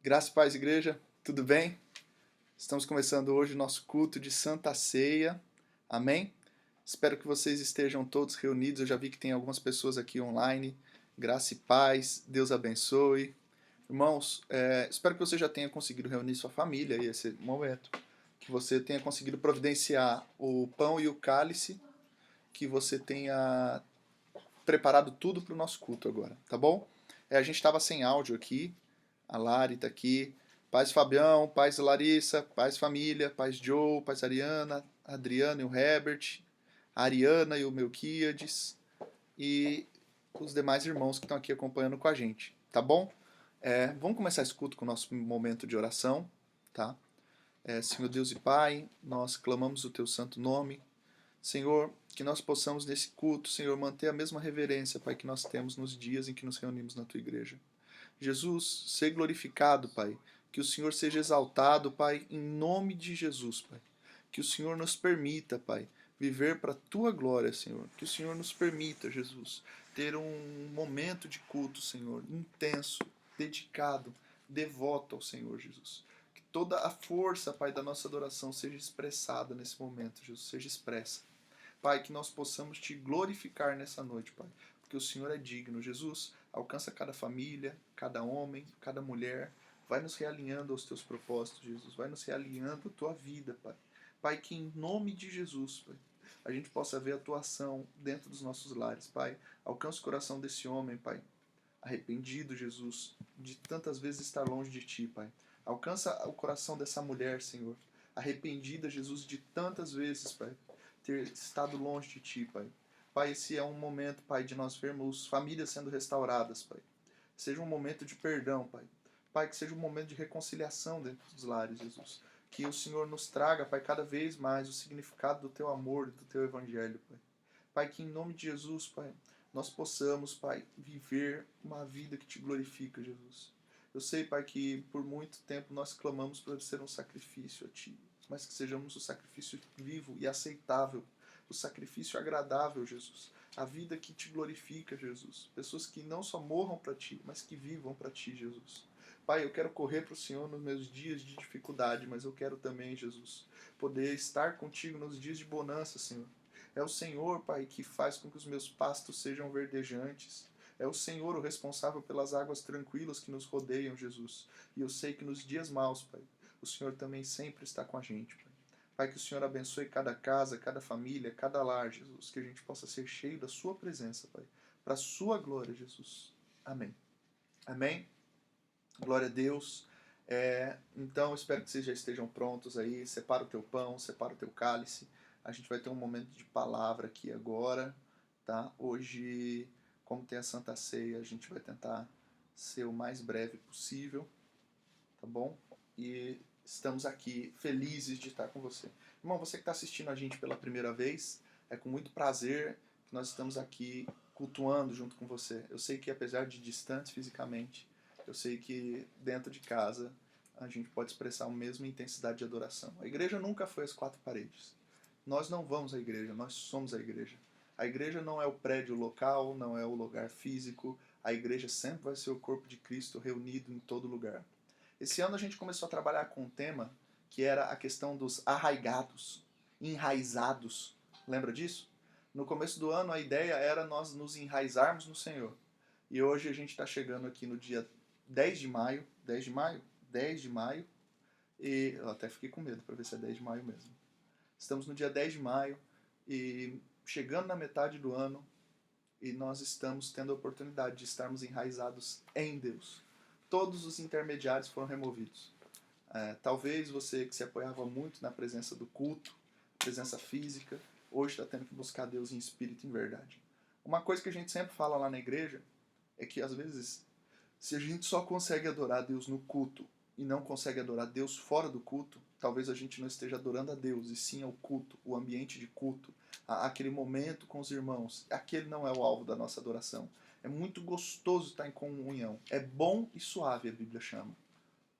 Graça e paz, igreja, tudo bem? Estamos começando hoje o nosso culto de Santa Ceia, amém? Espero que vocês estejam todos reunidos, eu já vi que tem algumas pessoas aqui online. Graça e paz, Deus abençoe. Irmãos, espero que você já tenha conseguido reunir sua família aí esse momento, que você tenha conseguido providenciar o pão e o cálice, que você tenha preparado tudo para o nosso culto agora, tá bom? A gente estava sem áudio aqui, a Lari está aqui. Paz Fabião, paz Larissa, paz família, paz Joe, paz Ariana, Adriana e o Herbert, a Ariana e o Melquiades e os demais irmãos que estão aqui acompanhando com a gente, tá bom? Vamos começar esse culto com o nosso momento de oração, tá? Senhor Deus e Pai, nós clamamos o Teu santo nome. Senhor, que nós possamos nesse culto, Senhor, manter a mesma reverência, Pai, que nós temos nos dias em que nos reunimos na Tua igreja. Jesus, ser glorificado, Pai. Que o Senhor seja exaltado, Pai, em nome de Jesus, Pai. Que o Senhor nos permita, Pai, viver para a Tua glória, Senhor. Que o Senhor nos permita, Jesus, ter um momento de culto, Senhor, intenso, dedicado, devoto ao Senhor, Jesus. Que toda a força, Pai, da nossa adoração seja expressada nesse momento, Jesus, seja expressa. Pai, que nós possamos Te glorificar nessa noite, Pai, porque o Senhor é digno. Jesus, alcança cada família, cada homem, cada mulher. Vai nos realinhando aos Teus propósitos, Jesus. Vai nos realinhando à Tua vida, Pai. Pai, que em nome de Jesus, Pai, a gente possa ver a Tua ação dentro dos nossos lares, Pai. Alcança o coração desse homem, Pai, arrependido, Jesus, de tantas vezes estar longe de Ti, Pai. Alcança o coração dessa mulher, Senhor, arrependida, Jesus, de tantas vezes, Pai, ter estado longe de Ti, Pai. Pai, esse é um momento, Pai, de nós vermos famílias sendo restauradas, Pai. Seja um momento de perdão, Pai. Pai, que seja um momento de reconciliação dentro dos lares, Jesus. Que o Senhor nos traga, Pai, cada vez mais o significado do Teu amor e do Teu Evangelho, Pai. Pai, que em nome de Jesus, Pai, nós possamos, Pai, viver uma vida que Te glorifica, Jesus. Eu sei, Pai, que por muito tempo nós clamamos para ser um sacrifício a Ti, mas que sejamos o sacrifício vivo e aceitável, o sacrifício agradável, Jesus. A vida que Te glorifica, Jesus. Pessoas que não só morram para Ti, mas que vivam para Ti, Jesus. Pai, eu quero correr para o Senhor nos meus dias de dificuldade, mas eu quero também, Jesus, poder estar contigo nos dias de bonança, Senhor. É o Senhor, Pai, que faz com que os meus pastos sejam verdejantes. É o Senhor o responsável pelas águas tranquilas que nos rodeiam, Jesus. E eu sei que nos dias maus, Pai, o Senhor também sempre está com a gente, Pai. Pai, que o Senhor abençoe cada casa, cada família, cada lar, Jesus. Que a gente possa ser cheio da Sua presença, Pai. Para a Sua glória, Jesus. Amém. Amém. Glória a Deus. Então, espero que vocês já estejam prontos aí. Separa o teu pão, separa o teu cálice. A gente vai ter um momento de palavra aqui agora, tá? Hoje, como tem a Santa Ceia, a gente vai tentar ser o mais breve possível, tá bom? E estamos aqui felizes de estar com você. Irmão, você que está assistindo a gente pela primeira vez, é com muito prazer que nós estamos aqui cultuando junto com você. Eu sei que apesar de distantes fisicamente, eu sei que dentro de casa a gente pode expressar a mesma intensidade de adoração. A igreja nunca foi as quatro paredes. Nós não vamos à igreja, nós somos a igreja. A igreja não é o prédio local, não é o lugar físico. A igreja sempre vai ser o corpo de Cristo reunido em todo lugar. Esse ano a gente começou a trabalhar com um tema que era a questão dos arraigados, enraizados. Lembra disso? No começo do ano a ideia era nós nos enraizarmos no Senhor. E hoje a gente está chegando aqui no dia 10 de maio. 10 de maio? 10 de maio. E eu até fiquei com medo para ver se é 10 de maio mesmo. Estamos no dia 10 de maio e chegando na metade do ano e nós estamos tendo a oportunidade de estarmos enraizados em Deus. Todos os intermediários foram removidos. Talvez você que se apoiava muito na presença do culto, presença física, hoje está tendo que buscar Deus em espírito e em verdade. Uma coisa que a gente sempre fala lá na igreja é que às vezes, se a gente só consegue adorar Deus no culto e não consegue adorar Deus fora do culto, talvez a gente não esteja adorando a Deus, e sim ao culto, o ambiente de culto, aquele momento com os irmãos. Aquele não é o alvo da nossa adoração. É muito gostoso estar em comunhão. É bom e suave, a Bíblia chama.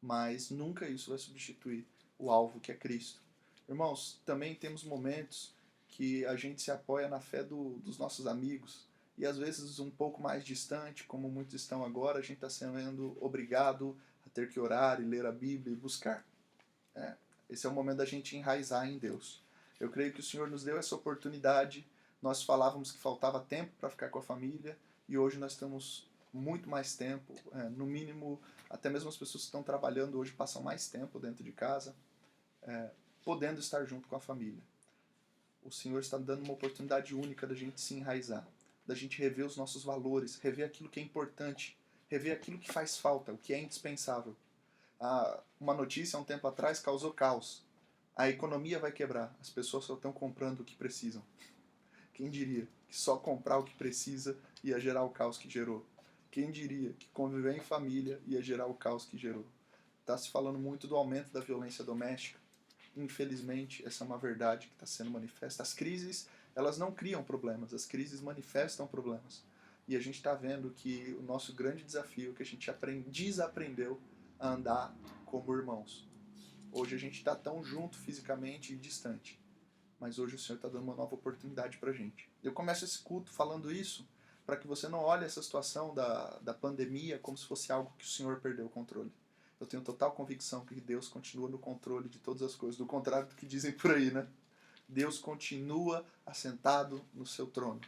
Mas nunca isso vai substituir o alvo que é Cristo. Irmãos, também temos momentos que a gente se apoia na fé dos nossos amigos, e às vezes um pouco mais distante, como muitos estão agora, a gente está sendo obrigado a ter que orar e ler a Bíblia e buscar. Esse é o momento da gente enraizar em Deus. Eu creio que o Senhor nos deu essa oportunidade. Nós falávamos que faltava tempo para ficar com a família e hoje nós temos muito mais tempo. No mínimo, até mesmo as pessoas que estão trabalhando hoje passam mais tempo dentro de casa, podendo estar junto com a família. O Senhor está dando uma oportunidade única da gente se enraizar, da gente rever os nossos valores, rever aquilo que é importante, rever aquilo que faz falta, o que é indispensável. Uma notícia há um tempo atrás causou caos. A economia vai quebrar, as pessoas só estão comprando o que precisam. Quem diria que só comprar o que precisa ia gerar o caos que gerou? Quem diria que conviver em família ia gerar o caos que gerou? Está se falando muito do aumento da violência doméstica. Infelizmente, essa é uma verdade que está sendo manifesta. As crises, elas não criam problemas, as crises manifestam problemas. E a gente está vendo que o nosso grande desafio é que a gente desaprendeu a andar como irmãos. Hoje a gente está tão junto fisicamente e distante. Mas hoje o Senhor está dando uma nova oportunidade para a gente. Eu começo esse culto falando isso para que você não olhe essa situação da pandemia como se fosse algo que o Senhor perdeu o controle. Eu tenho total convicção que Deus continua no controle de todas as coisas, do contrário do que dizem por aí, né? Deus continua assentado no seu trono.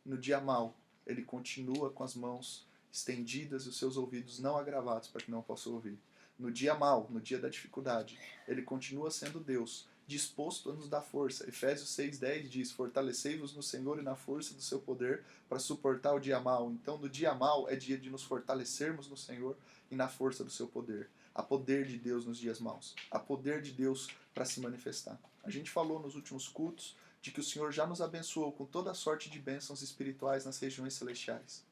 No dia mau, Ele continua com as mãos estendidas e os seus ouvidos não agravados para que não possa ouvir. No dia mau, no dia da dificuldade, Ele continua sendo Deus, disposto a nos dar força. Efésios 6,10 diz: fortalecei-vos no Senhor e na força do seu poder para suportar o dia mau. Então, no dia mau é dia de nos fortalecermos no Senhor e na força do seu poder. Há poder de Deus nos dias maus. Há poder de Deus para se manifestar. A gente falou nos últimos cultos de que o Senhor já nos abençoou com toda a sorte de bênçãos espirituais nas regiões celestiais.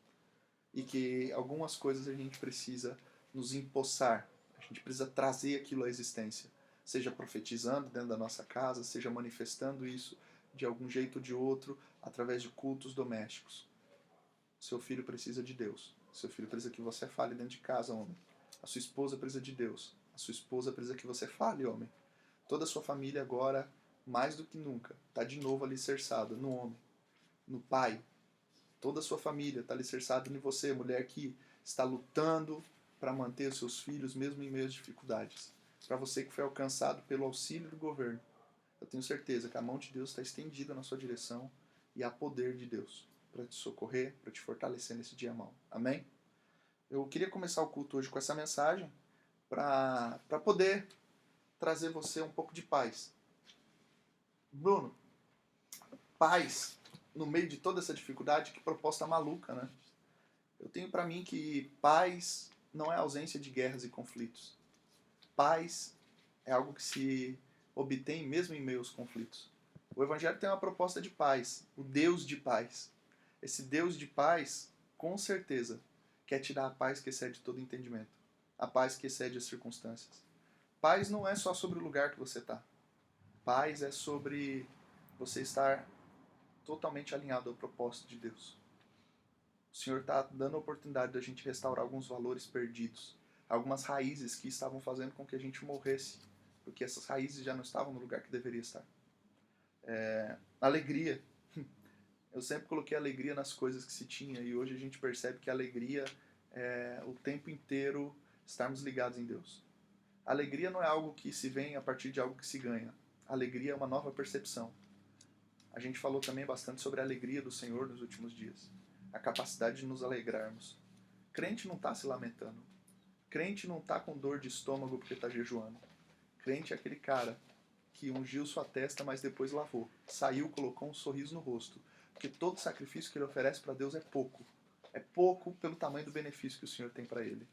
E que algumas coisas a gente precisa nos empossar. A gente precisa trazer aquilo à existência. Seja profetizando dentro da nossa casa, seja manifestando isso de algum jeito ou de outro, através de cultos domésticos. Seu filho precisa de Deus. Seu filho precisa que você fale dentro de casa, homem. A sua esposa precisa de Deus. A sua esposa precisa que você fale, homem. Toda a sua família agora, mais do que nunca, está de novo alicerçada no homem, no pai. Toda a sua família está alicerçada em você, mulher que está lutando para manter os seus filhos, mesmo em meio às dificuldades. Para você que foi alcançado pelo auxílio do governo, eu tenho certeza que a mão de Deus está estendida na sua direção e há poder de Deus para te socorrer, para te fortalecer nesse dia mau. Amém? Eu queria começar o culto hoje com essa mensagem para poder trazer você um pouco de paz. Bruno, paz no meio de toda essa dificuldade, que proposta maluca, né? Eu tenho para mim que paz não é ausência de guerras e conflitos. Paz é algo que se obtém mesmo em meio aos conflitos. O Evangelho tem uma proposta de paz, o Deus de paz. Esse Deus de paz, com certeza, quer te dar a paz que excede todo entendimento, a paz que excede as circunstâncias. Paz não é só sobre o lugar que você está. Paz é sobre você estar totalmente alinhado ao propósito de Deus. O Senhor está dando a oportunidade da gente restaurar alguns valores perdidos, algumas raízes que estavam fazendo com que a gente morresse, porque essas raízes já não estavam no lugar que deveria estar. Alegria. Eu sempre coloquei alegria nas coisas que se tinha e hoje a gente percebe que a alegria é o tempo inteiro estarmos ligados em Deus. A alegria não é algo que se vem a partir de algo que se ganha. A alegria é uma nova percepção. A gente falou também bastante sobre a alegria do Senhor nos últimos dias. A capacidade de nos alegrarmos. Crente não está se lamentando. Crente não está com dor de estômago porque está jejuando. Crente é aquele cara que ungiu sua testa, mas depois lavou. Saiu, colocou um sorriso no rosto. Porque todo sacrifício que ele oferece para Deus é pouco. É pouco pelo tamanho do benefício que o Senhor tem para ele.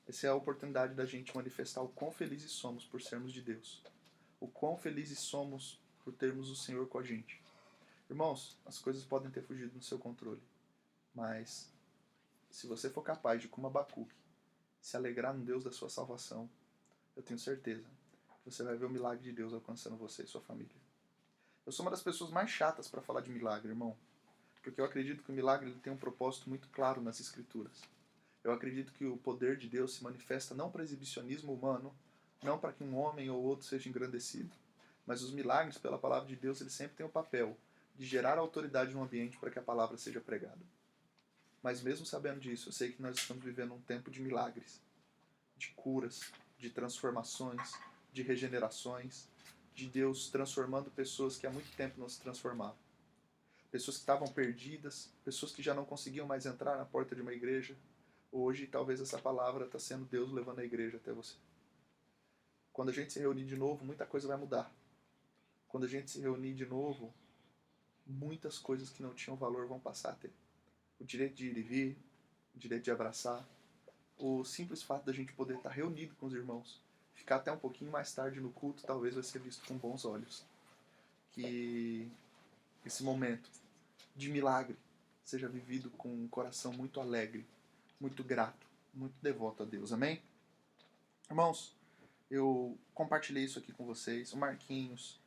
Essa é a oportunidade da gente manifestar o quão felizes somos por sermos de Deus. O quão felizes somos por termos o Senhor com a gente. Irmãos, as coisas podem ter fugido do seu controle. Mas, se você for capaz de, como Abacuque, se alegrar no Deus da sua salvação, eu tenho certeza que você vai ver o milagre de Deus alcançando você e sua família. Eu sou uma das pessoas mais chatas para falar de milagre, irmão. Porque eu acredito que o milagre ele tem um propósito muito claro nas Escrituras. Eu acredito que o poder de Deus se manifesta não para exibicionismo humano, não para que um homem ou outro seja engrandecido, mas os milagres, pela palavra de Deus, eles sempre têm o papel de gerar autoridade no ambiente para que a palavra seja pregada. Mas mesmo sabendo disso, eu sei que nós estamos vivendo um tempo de milagres. de curas, de transformações, de regenerações, de Deus transformando pessoas que há muito tempo não se transformavam. Pessoas que estavam perdidas, pessoas que já não conseguiam mais entrar na porta de uma igreja. Hoje, talvez essa palavra está sendo Deus levando a igreja até você. Quando a gente se reunir de novo, muita coisa vai mudar. Quando a gente se reunir de novo, muitas coisas que não tinham valor vão passar a ter. O direito de ir e vir, o direito de abraçar, o simples fato da gente poder estar reunido com os irmãos, ficar até um pouquinho mais tarde no culto, talvez vai ser visto com bons olhos. Que esse momento de milagre seja vivido com um coração muito alegre, muito grato, muito devoto a Deus. Amém? Irmãos, eu compartilhei isso aqui com vocês. O Marquinhos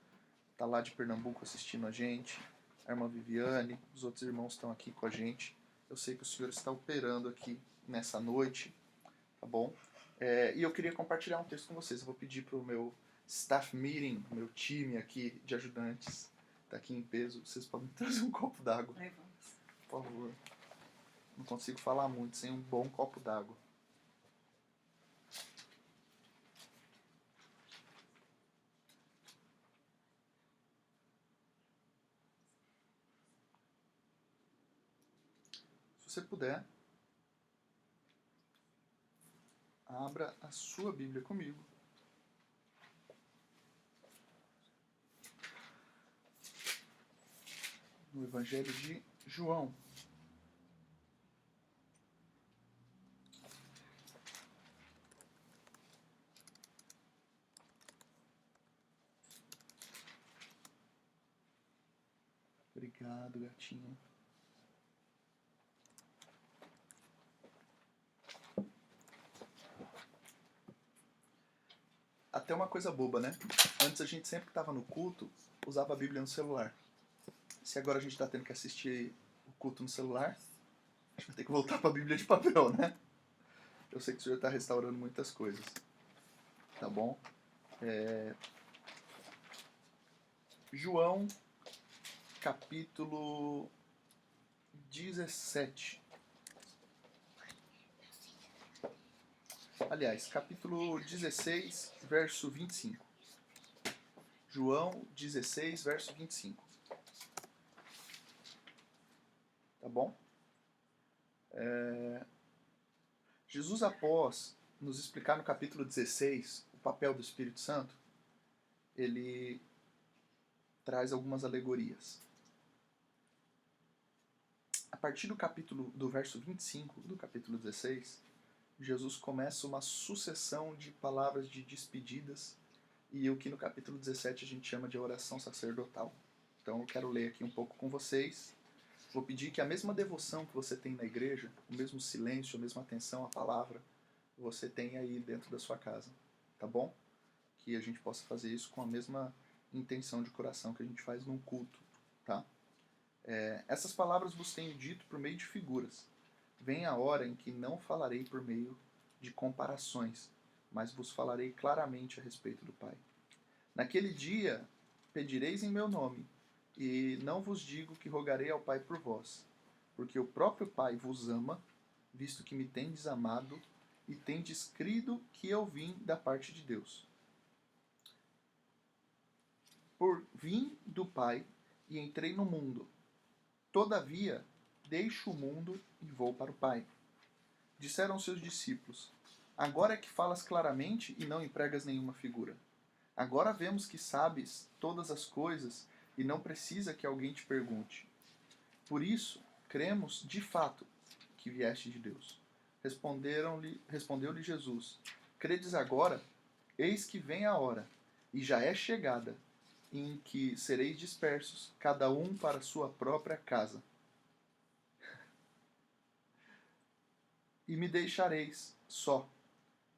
está lá de Pernambuco assistindo a gente. A irmã Viviane, os outros irmãos estão aqui com a gente. Eu sei que o Senhor está operando aqui nessa noite, tá bom? E eu queria compartilhar um texto com vocês. Eu vou pedir para o meu staff meeting, meu time aqui de ajudantes, está aqui em peso. Vocês podem trazer um copo d'água, por favor. Não consigo falar muito sem um bom copo d'água. Se você puder, abra a sua Bíblia comigo. No Evangelho de João. Obrigado, gatinho. Até uma coisa boba, né? Antes a gente sempre que estava no culto, usava a Bíblia no celular. Se agora a gente está tendo que assistir o culto no celular, a gente vai ter que voltar para a Bíblia de papel, né? Eu sei que o Senhor está restaurando muitas coisas. Tá bom? João, capítulo 17. Aliás, capítulo 16, verso 25. João 16, verso 25. Tá bom? Jesus, após nos explicar no capítulo 16 o papel do Espírito Santo, ele traz algumas alegorias. A partir do verso 25 do capítulo 16, Jesus começa uma sucessão de palavras de despedidas e o que no capítulo 17 a gente chama de oração sacerdotal. Então eu quero ler aqui um pouco com vocês. Vou pedir que a mesma devoção que você tem na igreja, o mesmo silêncio, a mesma atenção à palavra, você tenha aí dentro da sua casa, tá bom? Que a gente possa fazer isso com a mesma intenção de coração que a gente faz num culto, tá? Essas palavras vos tenho dito por meio de figuras. Vem a hora em que não falarei por meio de comparações, mas vos falarei claramente a respeito do Pai. Naquele dia pedireis em meu nome, e não vos digo que rogarei ao Pai por vós, porque o próprio Pai vos ama, visto que me tendes amado, e tendes crido que eu vim da parte de Deus. Por vim do Pai e entrei no mundo. Todavia, deixo o mundo e vou para o Pai. Disseram seus discípulos: Agora é que falas claramente e não empregas nenhuma figura. Agora vemos que sabes todas as coisas e não precisa que alguém te pergunte. Por isso, cremos de fato que vieste de Deus. Respondeu-lhe Jesus: Credes agora? Eis que vem a hora, e já é chegada, em que sereis dispersos, cada um para sua própria casa. E me deixareis só.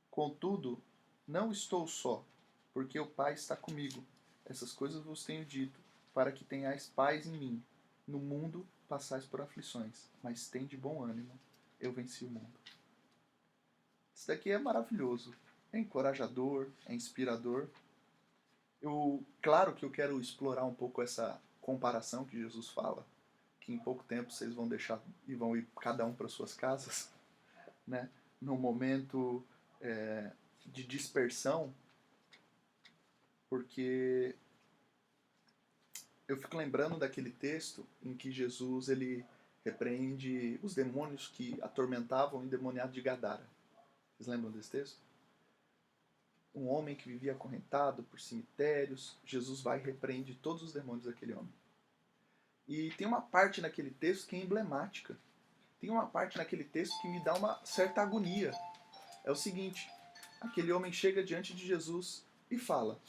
Contudo, não estou só, porque o Pai está comigo. Essas coisas vos tenho dito, para que tenhais paz em mim. No mundo passais por aflições, mas tende bom ânimo. Eu venci o mundo. Isso daqui é maravilhoso. É encorajador, é inspirador. Claro que eu quero explorar um pouco essa comparação que Jesus fala, que em pouco tempo vocês vão deixar e vão ir cada um para suas casas, né? Num momento de dispersão, porque eu fico lembrando daquele texto em que Jesus ele repreende os demônios que atormentavam o endemoniado de Gadara. Vocês lembram desse texto? Um homem que vivia acorrentado por cemitérios, Jesus vai e repreende todos os demônios daquele homem. E tem uma parte naquele texto que é emblemática. Tem uma parte naquele texto que me dá uma certa agonia. É o seguinte, aquele homem chega diante de Jesus e fala: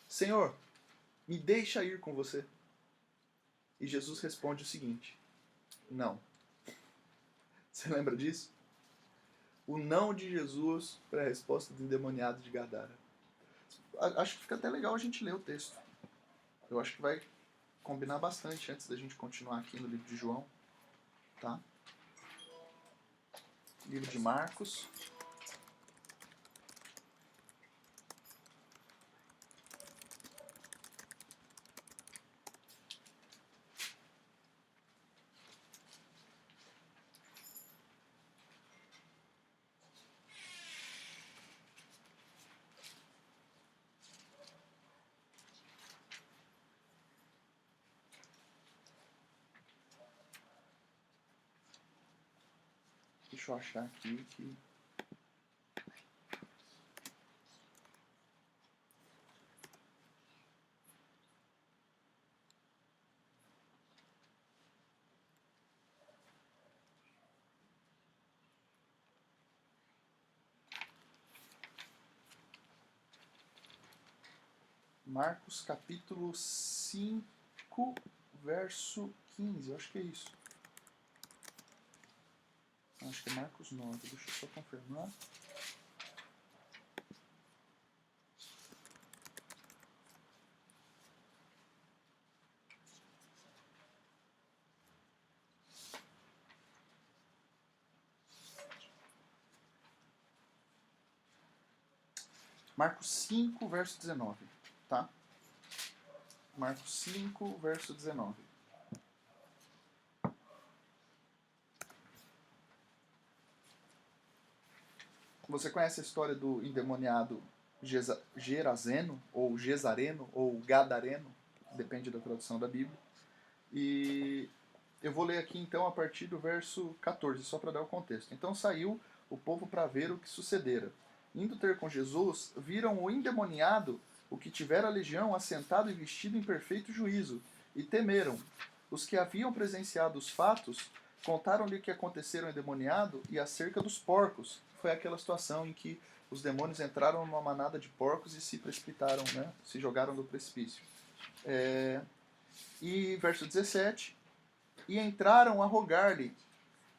Senhor, me deixa ir com você. E Jesus responde o seguinte: não. Você lembra disso? O não de Jesus para a resposta do endemoniado de Gadara. Acho que fica até legal a gente ler o texto. Eu acho que vai combinar bastante antes da gente continuar aqui no livro de João. Tá? Livro de Marcos. Deixa eu achar aqui que... Marcos capítulo 5, verso 15. Eu acho que é isso. Acho que é Marcos 9. Deixa eu só confirmar. Marcos 5, verso 19. Tá? Marcos 5, verso 19. Você conhece a história do endemoniado Gerazeno, ou Gesareno, ou Gadareno, depende da tradução da Bíblia. E eu vou ler aqui então a partir do verso 14, só para dar o contexto. Então saiu o povo para ver o que sucedera. Indo ter com Jesus, viram o endemoniado, o que tivera a legião, assentado e vestido em perfeito juízo, e temeram. Os que haviam presenciado os fatos contaram-lhe o que acontecera ao endemoniado e acerca dos porcos. Foi aquela situação em que os demônios entraram numa manada de porcos e se precipitaram, né? Se jogaram do precipício. E verso 17: E entraram a rogar-lhe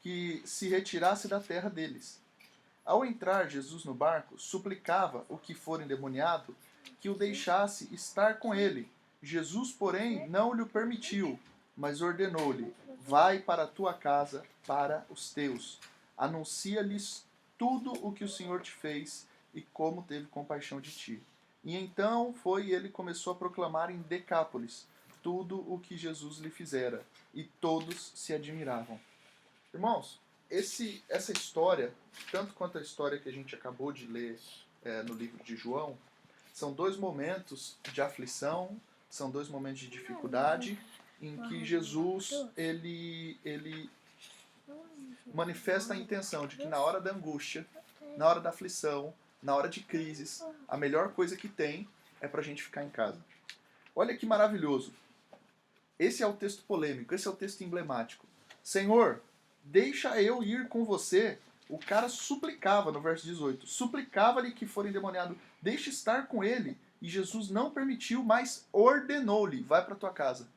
que se retirasse da terra deles. Ao entrar Jesus no barco, suplicava o que for endemoniado que o deixasse estar com ele. Jesus, porém, não lhe permitiu, mas ordenou-lhe: vai para a tua casa, para os teus. Anuncia-lhes tudo o que o Senhor te fez e como teve compaixão de ti. E então foi e ele começou a proclamar em Decápolis tudo o que Jesus lhe fizera, e todos se admiravam. Irmãos, essa história, tanto quanto a história que a gente acabou de ler no livro de João, são dois momentos de aflição, são dois momentos de dificuldade, em que Jesus ele manifesta a intenção de que na hora da angústia, na hora da aflição, na hora de crises, a melhor coisa que tem é para a gente ficar em casa. Olha que maravilhoso. Esse é o texto polêmico, esse é o texto emblemático. Senhor, deixa eu ir com você. O cara suplicava, no verso 18, suplicava-lhe que for endemoniado, deixa estar com ele. E Jesus não permitiu, mas ordenou-lhe, vai para tua casa.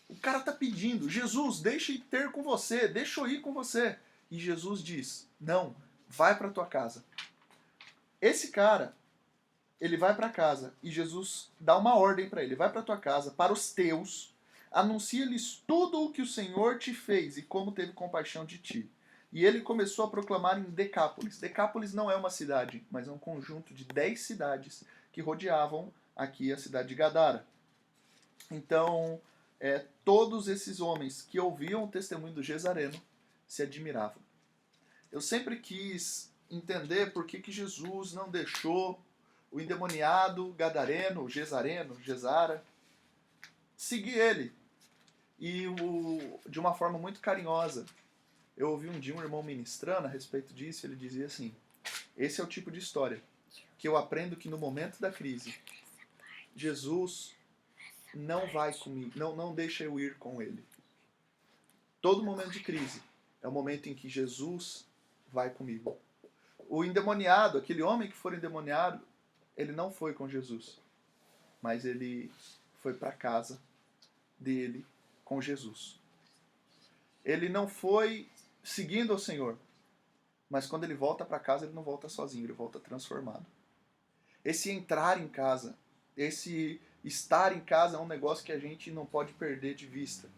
O cara está pedindo, Jesus, deixa eu ter com você, deixa eu ir com você. E Jesus diz, não, vai para tua casa. Esse cara, ele vai para casa e Jesus dá uma ordem para ele, vai para tua casa, para os teus, anuncia-lhes tudo o que o Senhor te fez e como teve compaixão de ti. E ele começou a proclamar em Decápolis. Decápolis não é uma cidade, mas é um conjunto de 10 cidades que rodeavam aqui a cidade de Gadara. Então, todos esses homens que ouviam o testemunho do Gesareno se admiravam. Eu sempre quis entender por que Jesus não deixou o endemoniado gadareno, Gesara, seguir ele. E de uma forma muito carinhosa. Eu ouvi um dia um irmão ministrando a respeito disso, ele dizia assim: esse é o tipo de história que eu aprendo que no momento da crise, Jesus não vai comigo, não deixa eu ir com ele. Todo momento de crise é o momento em que Jesus vai comigo. O endemoniado, aquele homem que for endemoniado, ele não foi com Jesus, mas ele foi para casa dele com Jesus. Ele não foi seguindo o Senhor, mas quando ele volta para casa, ele não volta sozinho, ele volta transformado. Esse entrar em casa, esse estar em casa é um negócio que a gente não pode perder de vista.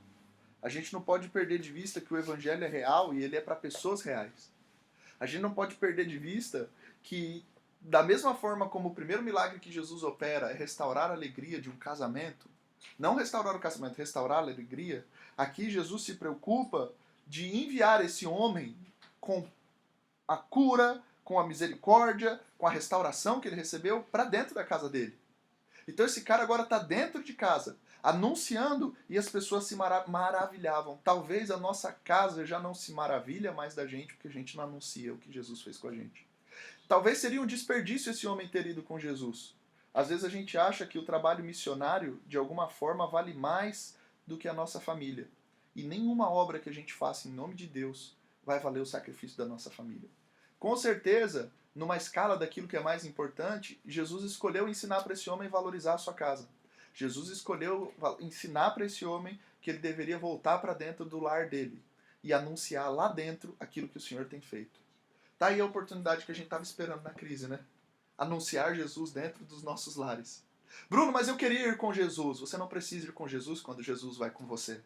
A gente não pode perder de vista que o evangelho é real e ele é para pessoas reais. A gente não pode perder de vista que, da mesma forma como o primeiro milagre que Jesus opera é restaurar a alegria de um casamento, não restaurar o casamento, restaurar a alegria, aqui Jesus se preocupa de enviar esse homem com a cura, com a misericórdia, com a restauração que ele recebeu para dentro da casa dele. Então esse cara agora está dentro de casa, anunciando, e as pessoas se maravilhavam. Talvez a nossa casa já não se maravilha mais da gente porque a gente não anuncia o que Jesus fez com a gente. Talvez seria um desperdício esse homem ter ido com Jesus. Às vezes a gente acha que o trabalho missionário, de alguma forma, vale mais do que a nossa família. E nenhuma obra que a gente faça em nome de Deus vai valer o sacrifício da nossa família. Com certeza, numa escala daquilo que é mais importante, Jesus escolheu ensinar para esse homem valorizar a sua casa. Jesus escolheu ensinar para esse homem que ele deveria voltar para dentro do lar dele e anunciar lá dentro aquilo que o Senhor tem feito. Tá aí a oportunidade que a gente estava esperando na crise, né? Anunciar Jesus dentro dos nossos lares. Bruno, mas eu queria ir com Jesus. Você não precisa ir com Jesus quando Jesus vai com você.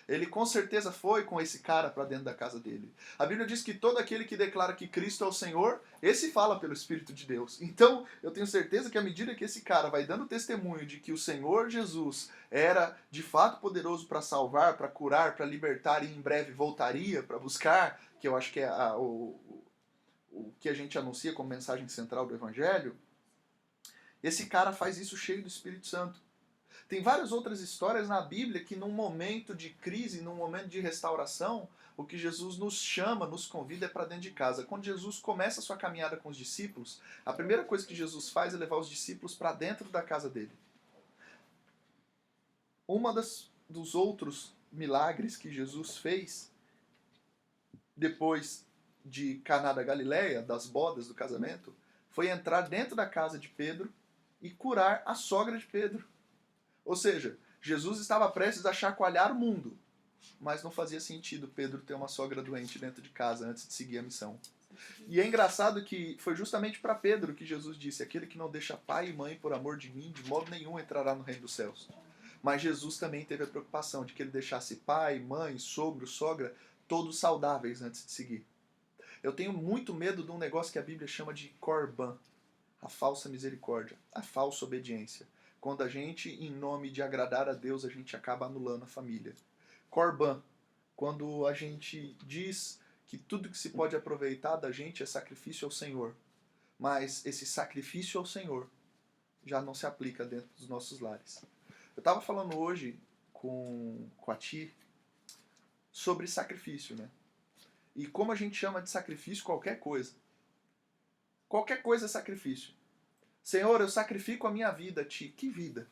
Ele com certeza foi com esse cara para dentro da casa dele. A Bíblia diz que todo aquele que declara que Cristo é o Senhor, esse fala pelo Espírito de Deus. Então, eu tenho certeza que à medida que esse cara vai dando testemunho de que o Senhor Jesus era de fato poderoso para salvar, para curar, para libertar e em breve voltaria para buscar, que eu acho que é o que a gente anuncia como mensagem central do Evangelho, esse cara faz isso cheio do Espírito Santo. Tem várias outras histórias na Bíblia que num momento de crise, num momento de restauração, o que Jesus nos chama, nos convida é para dentro de casa. Quando Jesus começa a sua caminhada com os discípulos, a primeira coisa que Jesus faz é levar os discípulos para dentro da casa dele. Dos outros milagres que Jesus fez, depois de Caná da Galileia, das bodas do casamento, foi entrar dentro da casa de Pedro e curar a sogra de Pedro. Ou seja, Jesus estava prestes a chacoalhar o mundo, mas não fazia sentido Pedro ter uma sogra doente dentro de casa antes de seguir a missão. E é engraçado que foi justamente para Pedro que Jesus disse: aquele que não deixa pai e mãe por amor de mim, de modo nenhum entrará no reino dos céus. Mas Jesus também teve a preocupação de que ele deixasse pai, mãe, sogro, sogra, todos saudáveis antes de seguir. Eu tenho muito medo de um negócio que a Bíblia chama de corban, a falsa misericórdia, a falsa obediência. Quando a gente, em nome de agradar a Deus, a gente acaba anulando a família. Corban, quando a gente diz que tudo que se pode aproveitar da gente é sacrifício ao Senhor, mas esse sacrifício ao Senhor já não se aplica dentro dos nossos lares. Eu estava falando hoje com a Ti sobre sacrifício, né? E como a gente chama de sacrifício qualquer coisa. Qualquer coisa é sacrifício. Senhor, eu sacrifico a minha vida a Ti. Que vida?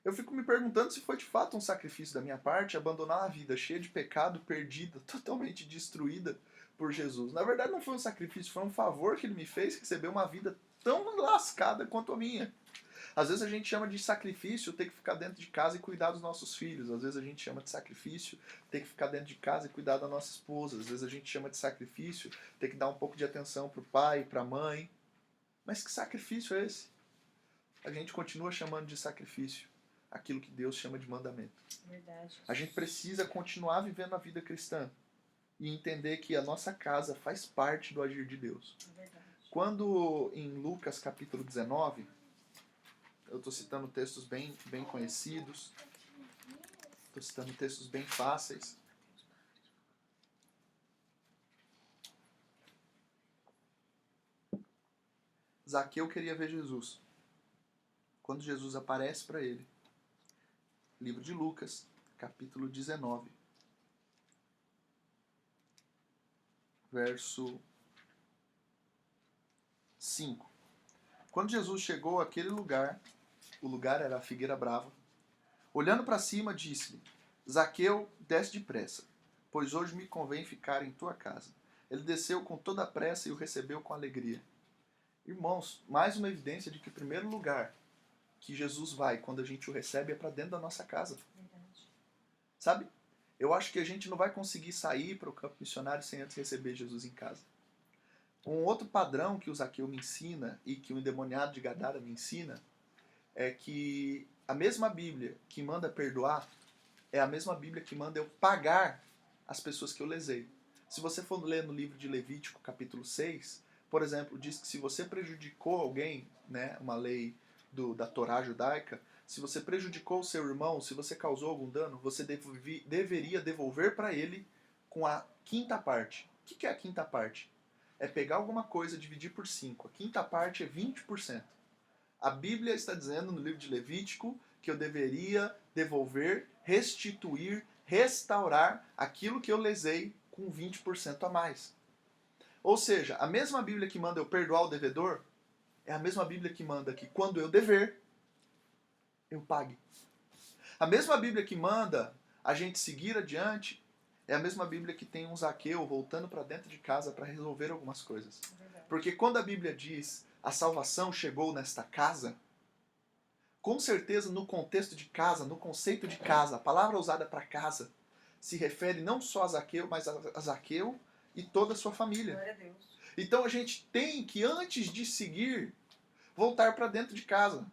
Eu fico me perguntando se foi de fato um sacrifício da minha parte abandonar uma vida cheia de pecado, perdida, totalmente destruída por Jesus. Na verdade não foi um sacrifício, foi um favor que Ele me fez receber uma vida tão lascada quanto a minha. Às vezes a gente chama de sacrifício ter que ficar dentro de casa e cuidar dos nossos filhos. Às vezes a gente chama de sacrifício ter que ficar dentro de casa e cuidar da nossa esposa. Às vezes a gente chama de sacrifício ter que dar um pouco de atenção para o pai, para a mãe. Mas que sacrifício é esse? A gente continua chamando de sacrifício aquilo que Deus chama de mandamento. Verdade. A gente precisa continuar vivendo a vida cristã e entender que a nossa casa faz parte do agir de Deus. Verdade. Quando em Lucas capítulo 19, eu estou citando textos bem conhecidos, estou citando textos bem fáceis. Zaqueu queria ver Jesus. Quando Jesus aparece para ele, livro de Lucas, capítulo 19, verso 5. Quando Jesus chegou àquele lugar, o lugar era a Figueira Brava, olhando para cima, disse-lhe: Zaqueu, desce depressa, pois hoje me convém ficar em tua casa. Ele desceu com toda a pressa e o recebeu com alegria. Irmãos, mais uma evidência de que o primeiro lugar que Jesus vai quando a gente o recebe é para dentro da nossa casa. Verdade. Sabe? Eu acho que a gente não vai conseguir sair para o campo missionário sem antes receber Jesus em casa. Um outro padrão que o Zaqueu me ensina e que o endemoniado de Gadara me ensina é que a mesma Bíblia que manda perdoar é a mesma Bíblia que manda eu pagar as pessoas que eu lesei. Se você for ler no livro de Levítico, capítulo 6, por exemplo, diz que se você prejudicou alguém, né, uma lei da Torá judaica, se você prejudicou o seu irmão, se você causou algum dano, você deveria devolver para ele com a quinta parte. O que é a quinta parte? É pegar alguma coisa e dividir por 5. A quinta parte é 20%. A Bíblia está dizendo no livro de Levítico que eu deveria devolver, restituir, restaurar aquilo que eu lesei com 20% a mais. Ou seja, a mesma Bíblia que manda eu perdoar o devedor é a mesma Bíblia que manda que quando eu dever, eu pague. A mesma Bíblia que manda a gente seguir adiante é a mesma Bíblia que tem um Zaqueu voltando para dentro de casa para resolver algumas coisas. Porque quando a Bíblia diz a salvação chegou nesta casa, com certeza no contexto de casa, no conceito de casa, a palavra usada para casa se refere não só a Zaqueu, mas a Zaqueu e toda a sua família. Glória a Deus. Então a gente tem que, antes de seguir, voltar para dentro de casa.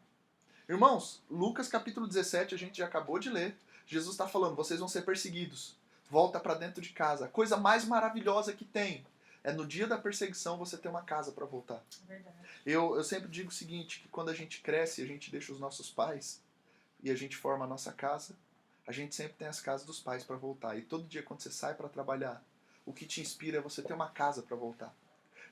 Irmãos, Lucas capítulo 17 a gente já acabou de ler. Jesus está falando, vocês vão ser perseguidos. Volta para dentro de casa. A coisa mais maravilhosa que tem é no dia da perseguição você ter uma casa para voltar. Verdade. Eu sempre digo o seguinte, que quando a gente cresce, a gente deixa os nossos pais e a gente forma a nossa casa, a gente sempre tem as casas dos pais para voltar. E todo dia quando você sai para trabalhar, o que te inspira é você ter uma casa para voltar.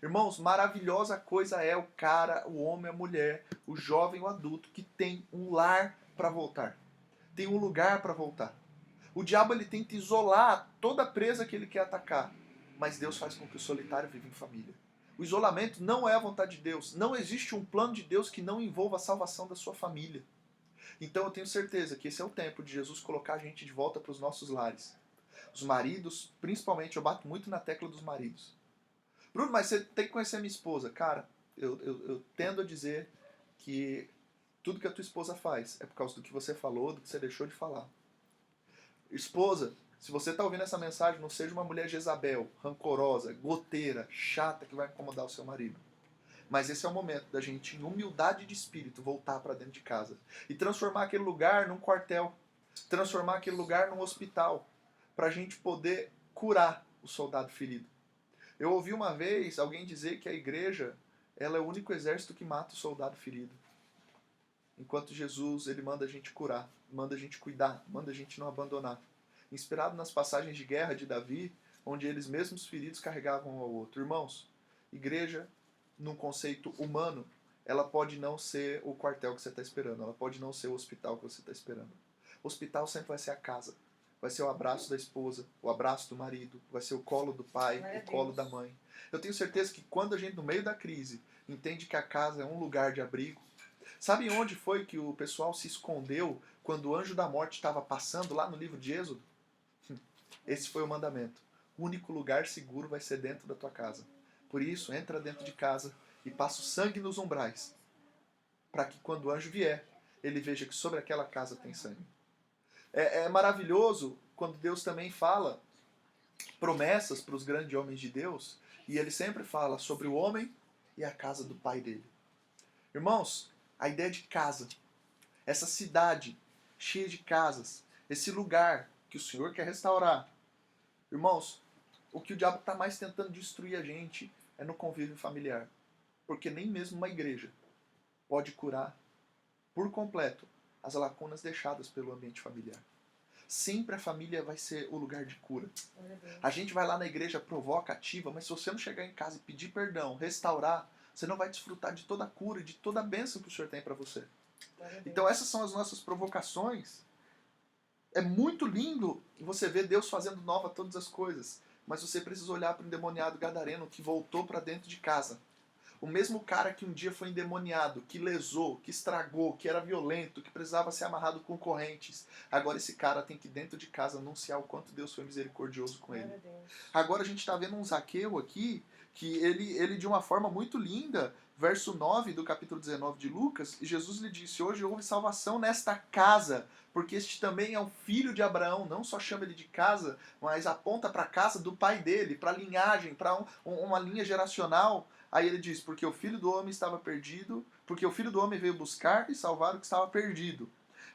Irmãos, maravilhosa coisa é o cara, o homem, a mulher, o jovem, o adulto que tem um lar para voltar. Tem um lugar para voltar. O diabo ele tenta isolar toda presa que ele quer atacar, mas Deus faz com que o solitário viva em família. O isolamento não é a vontade de Deus. Não existe um plano de Deus que não envolva a salvação da sua família. Então eu tenho certeza que esse é o tempo de Jesus colocar a gente de volta para os nossos lares. Os maridos, principalmente, eu bato muito na tecla dos maridos. Bruno, mas você tem que conhecer a minha esposa. Cara, eu tendo a dizer que tudo que a tua esposa faz é por causa do que você falou, do que você deixou de falar. Esposa, se você está ouvindo essa mensagem, não seja uma mulher Jezabel, rancorosa, goteira, chata, que vai incomodar o seu marido. Mas esse é o momento da gente, em humildade de espírito, voltar para dentro de casa. E transformar aquele lugar num quartel. Transformar aquele lugar num hospital. Para a gente poder curar o soldado ferido. Eu ouvi uma vez alguém dizer que a igreja ela é o único exército que mata o soldado ferido. Enquanto Jesus ele manda a gente curar, manda a gente cuidar, manda a gente não abandonar. Inspirado nas passagens de guerra de Davi, onde eles mesmos feridos carregavam um ao outro. Irmãos, igreja, num conceito humano, ela pode não ser o quartel que você está esperando, ela pode não ser o hospital que você está esperando. O hospital sempre vai ser a casa. Vai ser o abraço da esposa, o abraço do marido, vai ser o colo do pai, o colo da mãe. Eu tenho certeza que quando a gente, no meio da crise, entende que a casa é um lugar de abrigo. Sabe onde foi que o pessoal se escondeu quando o anjo da morte estava passando lá no livro de Êxodo? Esse foi o mandamento. O único lugar seguro vai ser dentro da tua casa. Por isso, entra dentro de casa e passa o sangue nos umbrais, para que quando o anjo vier, ele veja que sobre aquela casa tem sangue. É maravilhoso quando Deus também fala promessas para os grandes homens de Deus, e ele sempre fala sobre o homem e a casa do pai dele. Irmãos, a ideia de casa, essa cidade cheia de casas, esse lugar que o Senhor quer restaurar. Irmãos, o que o diabo está mais tentando destruir a gente é no convívio familiar. Porque nem mesmo uma igreja pode curar por completo as lacunas deixadas pelo ambiente familiar. Sempre a família vai ser o lugar de cura. A gente vai lá na igreja provocativa, mas se você não chegar em casa e pedir perdão, restaurar, Você não vai desfrutar de toda a cura e de toda a bênção que o Senhor tem para você. Então essas são as nossas provocações. É muito lindo você ver Deus fazendo nova todas as coisas. Mas você precisa olhar para o endemoniado gadareno que voltou para dentro de casa. O mesmo cara que um dia foi endemoniado, que lesou, que estragou, que era violento, que precisava ser amarrado com correntes. Agora esse cara tem que dentro de casa anunciar o quanto Deus foi misericordioso com ele. Agora a gente está vendo um Zaqueu aqui, que ele de uma forma muito linda, verso 9 do capítulo 19 de Lucas, e Jesus lhe disse, hoje houve salvação nesta casa, porque este também é um filho de Abraão, não só chama ele de casa, mas aponta para a casa do pai dele, para a linhagem, para uma linha geracional. Aí ele diz, porque o Filho do Homem estava perdido, porque o Filho do Homem veio buscar e salvar o que estava perdido.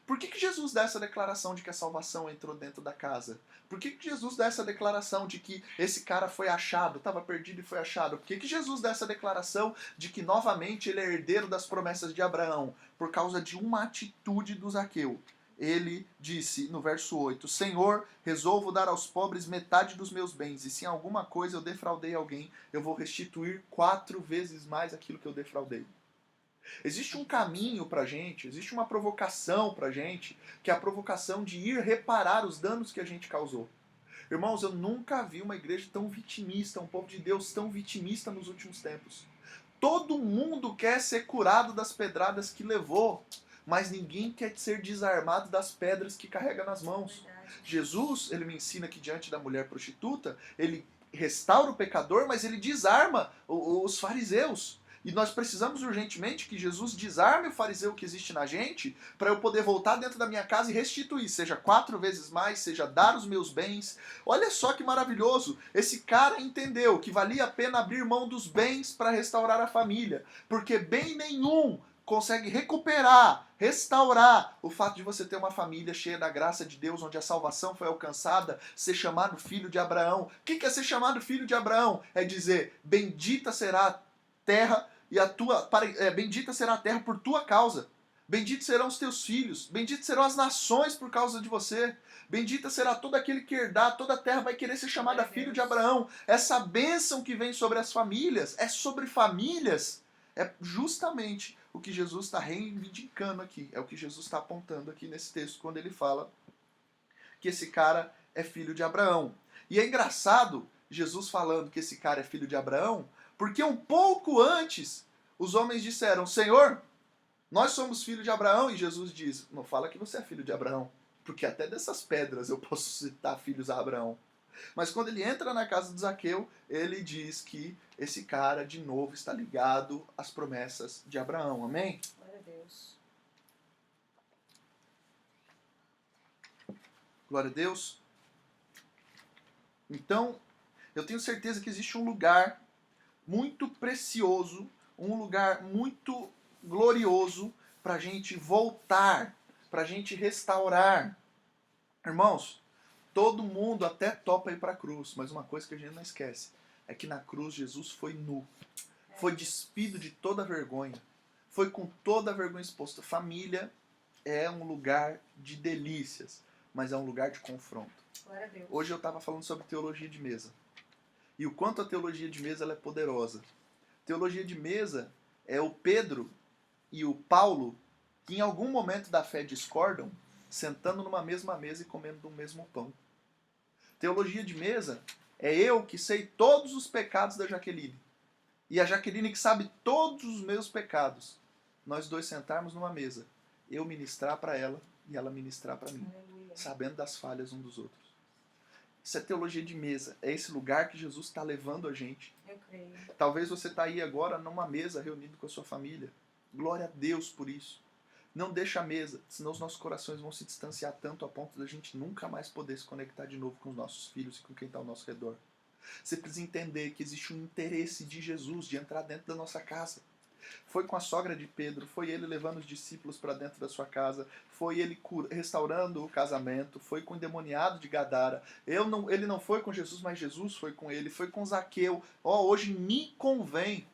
Por que Jesus dá essa declaração de que a salvação entrou dentro da casa? Por que Jesus dá essa declaração de que esse cara foi achado, estava perdido e foi achado? Por que Jesus dá essa declaração de que novamente ele é herdeiro das promessas de Abraão? Por causa de uma atitude do Zaqueu. Ele disse no verso 8, Senhor, resolvo dar aos pobres metade dos meus bens, e se em alguma coisa eu defraudei alguém, eu vou restituir 4 vezes mais aquilo que eu defraudei. Existe um caminho pra gente, existe uma provocação pra gente, que é a provocação de ir reparar os danos que a gente causou. Irmãos, eu nunca vi uma igreja tão vitimista, um povo de Deus tão vitimista nos últimos tempos. Todo mundo quer ser curado das pedradas que levou, mas ninguém quer ser desarmado das pedras que carrega nas mãos. Jesus, ele me ensina que diante da mulher prostituta, ele restaura o pecador, mas ele desarma os fariseus. E nós precisamos urgentemente que Jesus desarme o fariseu que existe na gente, para eu poder voltar dentro da minha casa e restituir, seja 4 vezes mais, seja dar os meus bens. Olha só que maravilhoso, esse cara entendeu que valia a pena abrir mão dos bens para restaurar a família, porque bem nenhum consegue recuperar, restaurar o fato de você ter uma família cheia da graça de Deus, onde a salvação foi alcançada, ser chamado filho de Abraão. O que é ser chamado filho de Abraão? É dizer, bendita será a terra e bendita será a terra por tua causa. Benditos serão os teus filhos, benditas serão as nações por causa de você. Bendita será todo aquele que herdar, toda a terra vai querer ser chamada filho de Abraão. Essa bênção que vem sobre as famílias, é sobre famílias. É justamente o que Jesus está reivindicando aqui. É o que Jesus está apontando aqui nesse texto, quando ele fala que esse cara é filho de Abraão. E é engraçado, Jesus falando que esse cara é filho de Abraão, porque um pouco antes, os homens disseram, Senhor, nós somos filhos de Abraão. E Jesus diz, não fala que você é filho de Abraão, porque até dessas pedras eu posso citar filhos a Abraão. Mas quando ele entra na casa de Zaqueu, ele diz que esse cara, de novo, está ligado às promessas de Abraão. Amém? Glória a Deus. Glória a Deus. Então, eu tenho certeza que existe um lugar muito precioso, um lugar muito glorioso para a gente voltar, para a gente restaurar. Irmãos, todo mundo até topa ir para a cruz, mas uma coisa que a gente não esquece é que na cruz Jesus foi nu, foi despido de toda vergonha, foi com toda a vergonha exposta. Família é um lugar de delícias, mas é um lugar de confronto. Glória a Deus. Hoje eu estava falando sobre teologia de mesa. E o quanto a teologia de mesa ela é poderosa. Teologia de mesa é o Pedro e o Paulo que em algum momento da fé discordam, sentando numa mesma mesa e comendo do mesmo pão. Teologia de mesa é eu que sei todos os pecados da Jaqueline. E a Jaqueline que sabe todos os meus pecados. Nós dois sentarmos numa mesa. Eu ministrar para ela e ela ministrar para mim. Aleluia. Sabendo das falhas um dos outros. Isso é teologia de mesa. É esse lugar que Jesus está levando a gente. Eu creio. Talvez você está aí agora numa mesa reunido com a sua família. Glória a Deus por isso. Não deixa a mesa, senão os nossos corações vão se distanciar tanto a ponto da gente nunca mais poder se conectar de novo com os nossos filhos e com quem está ao nosso redor. Você precisa entender que existe um interesse de Jesus de entrar dentro da nossa casa. Foi com a sogra de Pedro, foi ele levando os discípulos para dentro da sua casa, foi ele restaurando o casamento, foi com o endemoniado de Gadara. Ele não foi com Jesus, mas Jesus foi com ele, foi com Zaqueu. Hoje me convém.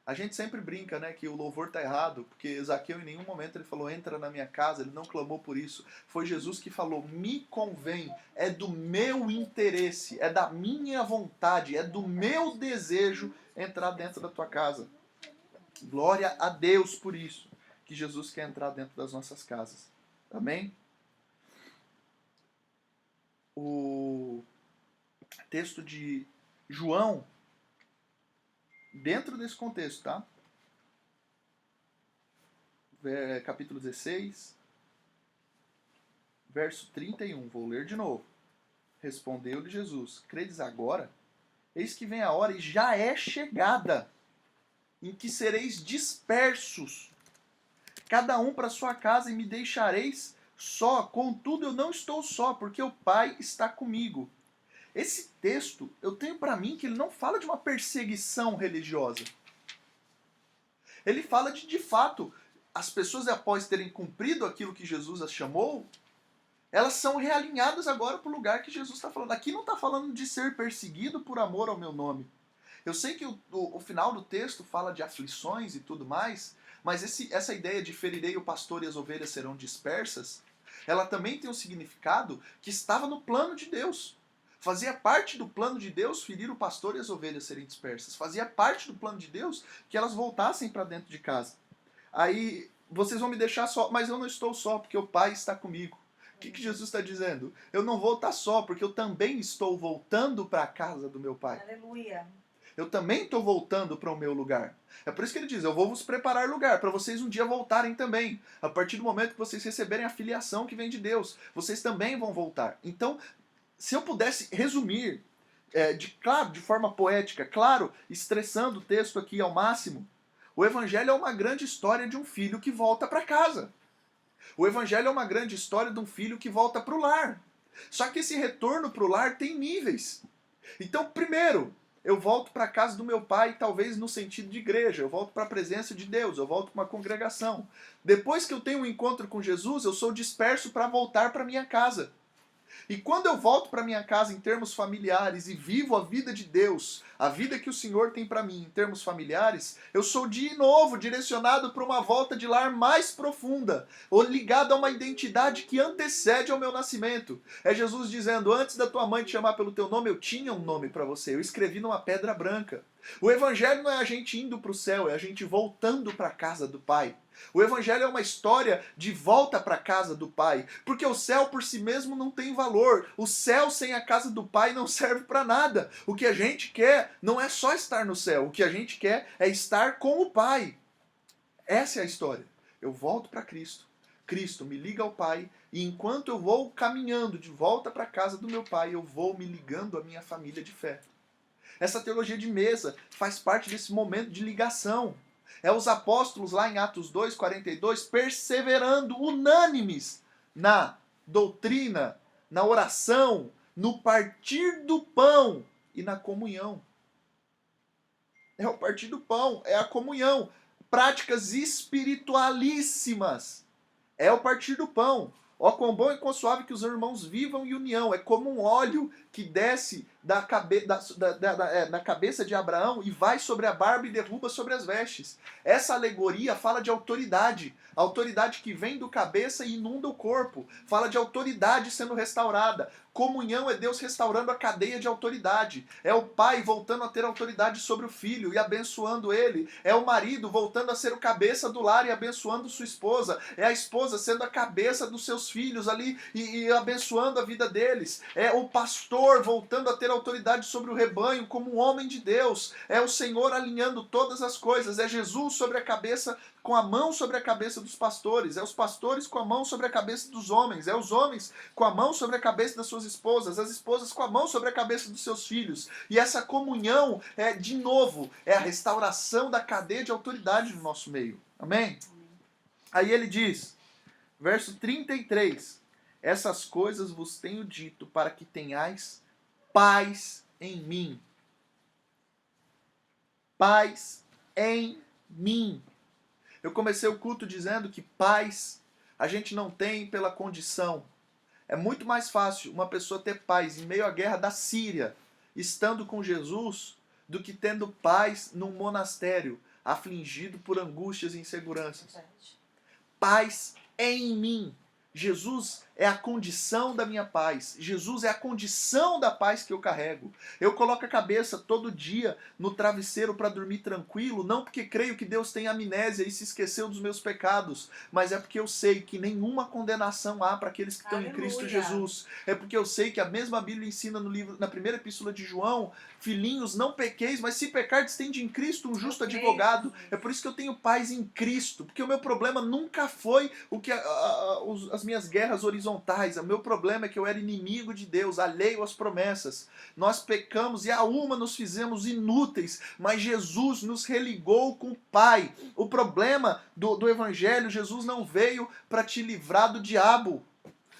A gente sempre brinca, né, que o louvor está errado, porque Zaqueu em nenhum momento ele falou, entra na minha casa, ele não clamou por isso. Foi Jesus que falou, me convém, é do meu interesse, é da minha vontade, é do meu desejo entrar dentro da tua casa. Glória a Deus por isso, que Jesus quer entrar dentro das nossas casas. Amém? O texto de João, dentro desse contexto, tá? Capítulo 16, verso 31. Vou ler de novo. Respondeu-lhe Jesus: credes agora? Eis que vem a hora e já é chegada, em que sereis dispersos, cada um para sua casa, e me deixareis só. Contudo, eu não estou só, porque o Pai está comigo. Esse texto, eu tenho para mim que ele não fala de uma perseguição religiosa. Ele fala de fato, as pessoas, após terem cumprido aquilo que Jesus as chamou, elas são realinhadas agora para o lugar que Jesus está falando. Aqui não está falando de ser perseguido por amor ao meu nome. Eu sei que o final do texto fala de aflições e tudo mais, mas essa ideia de ferirei o pastor e as ovelhas serão dispersas, ela também tem um significado que estava no plano de Deus. Fazia parte do plano de Deus ferir o pastor e as ovelhas serem dispersas. Fazia parte do plano de Deus que elas voltassem para dentro de casa. Aí vocês vão me deixar só, mas eu não estou só, porque o Pai está comigo. O que Jesus está dizendo? Eu não vou estar só, porque eu também estou voltando para a casa do meu Pai. Aleluia. Eu também estou voltando para o meu lugar. É por isso que ele diz, eu vou vos preparar lugar, para vocês um dia voltarem também. A partir do momento que vocês receberem a filiação que vem de Deus, vocês também vão voltar. Então, se eu pudesse resumir, claro, de forma poética, claro, estressando o texto aqui ao máximo, o Evangelho é uma grande história de um filho que volta para casa. O Evangelho é uma grande história de um filho que volta para o lar. Só que esse retorno para o lar tem níveis. Então, primeiro, eu volto para a casa do meu pai, talvez no sentido de igreja. Eu volto para a presença de Deus, eu volto para uma congregação. Depois que eu tenho um encontro com Jesus, eu sou disperso para voltar para minha casa. E quando eu volto para minha casa em termos familiares e vivo a vida de Deus, a vida que o Senhor tem para mim em termos familiares, eu sou de novo direcionado para uma volta de lar mais profunda, ou ligado a uma identidade que antecede ao meu nascimento. É Jesus dizendo, antes da tua mãe te chamar pelo teu nome, eu tinha um nome para você, eu escrevi numa pedra branca. O Evangelho não é a gente indo para o céu, é a gente voltando para a casa do Pai. O Evangelho é uma história de volta para a casa do Pai, porque o céu por si mesmo não tem valor. O céu sem a casa do Pai não serve para nada. O que a gente quer não é só estar no céu, o que a gente quer é estar com o Pai. Essa é a história. Eu volto para Cristo, Cristo me liga ao Pai, e enquanto eu vou caminhando de volta para a casa do meu Pai, eu vou me ligando à minha família de fé. Essa teologia de mesa faz parte desse momento de ligação. É os apóstolos lá em Atos 2:42 perseverando unânimes na doutrina, na oração, no partir do pão e na comunhão. É o partir do pão, é a comunhão. Práticas espiritualíssimas. É o partir do pão. Ó, quão bom e quão suave que os irmãos vivam em união. É como um óleo que desce da cabeça de Abraão e vai sobre a barba e derruba sobre as vestes. Essa alegoria fala de autoridade. A autoridade que vem do cabeça e inunda o corpo. Fala de autoridade sendo restaurada. Comunhão é Deus restaurando a cadeia de autoridade. É o pai voltando a ter autoridade sobre o filho e abençoando ele. É o marido voltando a ser o cabeça do lar e abençoando sua esposa. É a esposa sendo a cabeça dos seus filhos ali e abençoando a vida deles. É o pastor voltando a ter autoridade sobre o rebanho como um homem de Deus. É o Senhor alinhando todas as coisas. É Jesus sobre a cabeça, com a mão sobre a cabeça dos pastores. É os pastores com a mão sobre a cabeça dos homens. É os homens com a mão sobre a cabeça das suas esposas. As esposas com a mão sobre a cabeça dos seus filhos. E essa comunhão de novo, é a restauração da cadeia de autoridade no nosso meio. Amém? Aí ele diz, verso 33, essas coisas vos tenho dito para que tenhais paz em mim. Paz em mim. Eu comecei o culto dizendo que paz a gente não tem pela condição. É muito mais fácil uma pessoa ter paz em meio à guerra da Síria, estando com Jesus, do que tendo paz num monastério, afligido por angústias e inseguranças. Paz em mim. Jesus é a condição da minha paz. Jesus é a condição da paz que eu carrego. Eu coloco a cabeça todo dia no travesseiro para dormir tranquilo, não porque creio que Deus tem amnésia e se esqueceu dos meus pecados, mas é porque eu sei que nenhuma condenação há para aqueles que estão em Cristo Jesus. É porque eu sei que a mesma Bíblia ensina no livro, na primeira epístola de João, filhinhos, não pequeis, mas se pecardes, tende em Cristo um justo advogado. É por isso que eu tenho paz em Cristo, porque o meu problema nunca foi o que as minhas guerras horizontais. O meu problema é que eu era inimigo de Deus, alheio às promessas. Nós pecamos e a uma nos fizemos inúteis, mas Jesus nos religou com o Pai. O problema do Evangelho, Jesus não veio para te livrar do diabo.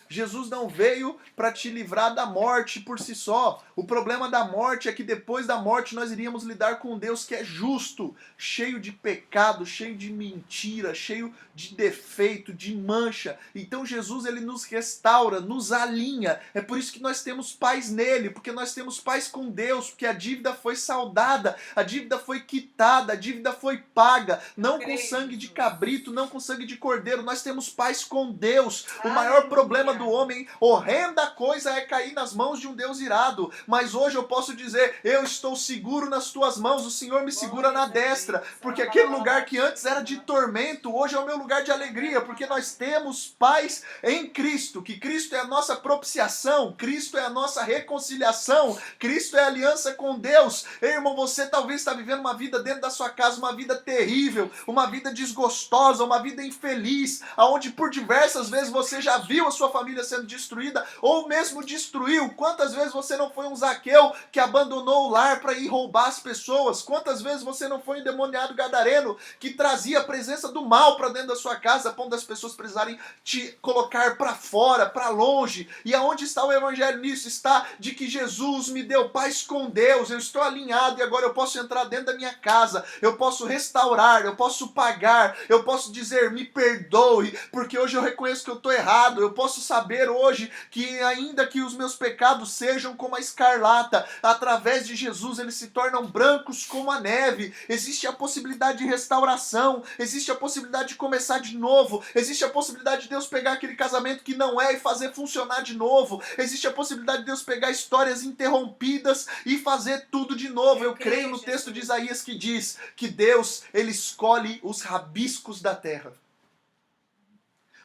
Jesus não veio para te livrar da morte por si só. O problema da morte é que depois da morte nós iríamos lidar com um Deus que é justo, cheio de pecado, cheio de mentira, cheio de defeito, de mancha. Então Jesus, ele nos restaura, nos alinha. É por isso que nós temos paz nele, porque nós temos paz com Deus, porque a dívida foi saldada, a dívida foi quitada, a dívida foi paga, não com sangue de cabrito, não com sangue de cordeiro. Nós temos paz com Deus. O maior problema do homem, horrenda coisa é cair nas mãos de um Deus irado, mas hoje eu posso dizer, eu estou seguro nas tuas mãos, o Senhor me segura na destra, porque aquele lugar que antes era de tormento, hoje é o meu lugar de alegria, porque nós temos paz em Cristo, que Cristo é a nossa propiciação, Cristo é a nossa reconciliação, Cristo é a aliança com Deus. Ei, irmão, você talvez está vivendo uma vida dentro da sua casa, uma vida terrível, uma vida desgostosa, uma vida infeliz, aonde por diversas vezes você já viu a sua família sendo destruída, ou mesmo destruiu. Quantas vezes você não foi um Zaqueu que abandonou o lar para ir roubar as pessoas? Quantas vezes você não foi um endemoniado gadareno que trazia a presença do mal para dentro da sua casa, a ponto das pessoas precisarem te colocar para fora, para longe? E aonde está o evangelho nisso? Está de que Jesus me deu paz com Deus, eu estou alinhado e agora eu posso entrar dentro da minha casa, eu posso restaurar, eu posso pagar, eu posso dizer me perdoe, porque hoje eu reconheço que eu estou errado, eu posso saber hoje que ainda que os meus pecados sejam como a escarlata, através de Jesus eles se tornam brancos como a neve. Existe a possibilidade de restauração, existe a possibilidade de começar de novo, existe a possibilidade de Deus pegar aquele casamento que não é e fazer funcionar de novo, existe a possibilidade de Deus pegar histórias interrompidas e fazer tudo de novo. Eu creio no texto de Isaías que diz que Deus, ele escolhe os rabiscos da terra.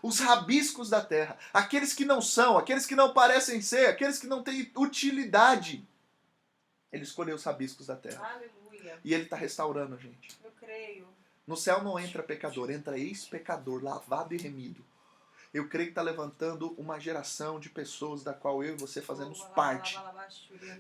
Os rabiscos da terra, aqueles que não são, aqueles que não parecem ser, aqueles que não têm utilidade. Ele escolheu os rabiscos da terra. Aleluia. E ele está restaurando a gente. Eu creio. No céu não entra pecador, entra ex-pecador, lavado e remido. Eu creio que está levantando uma geração de pessoas da qual eu e você fazemos parte.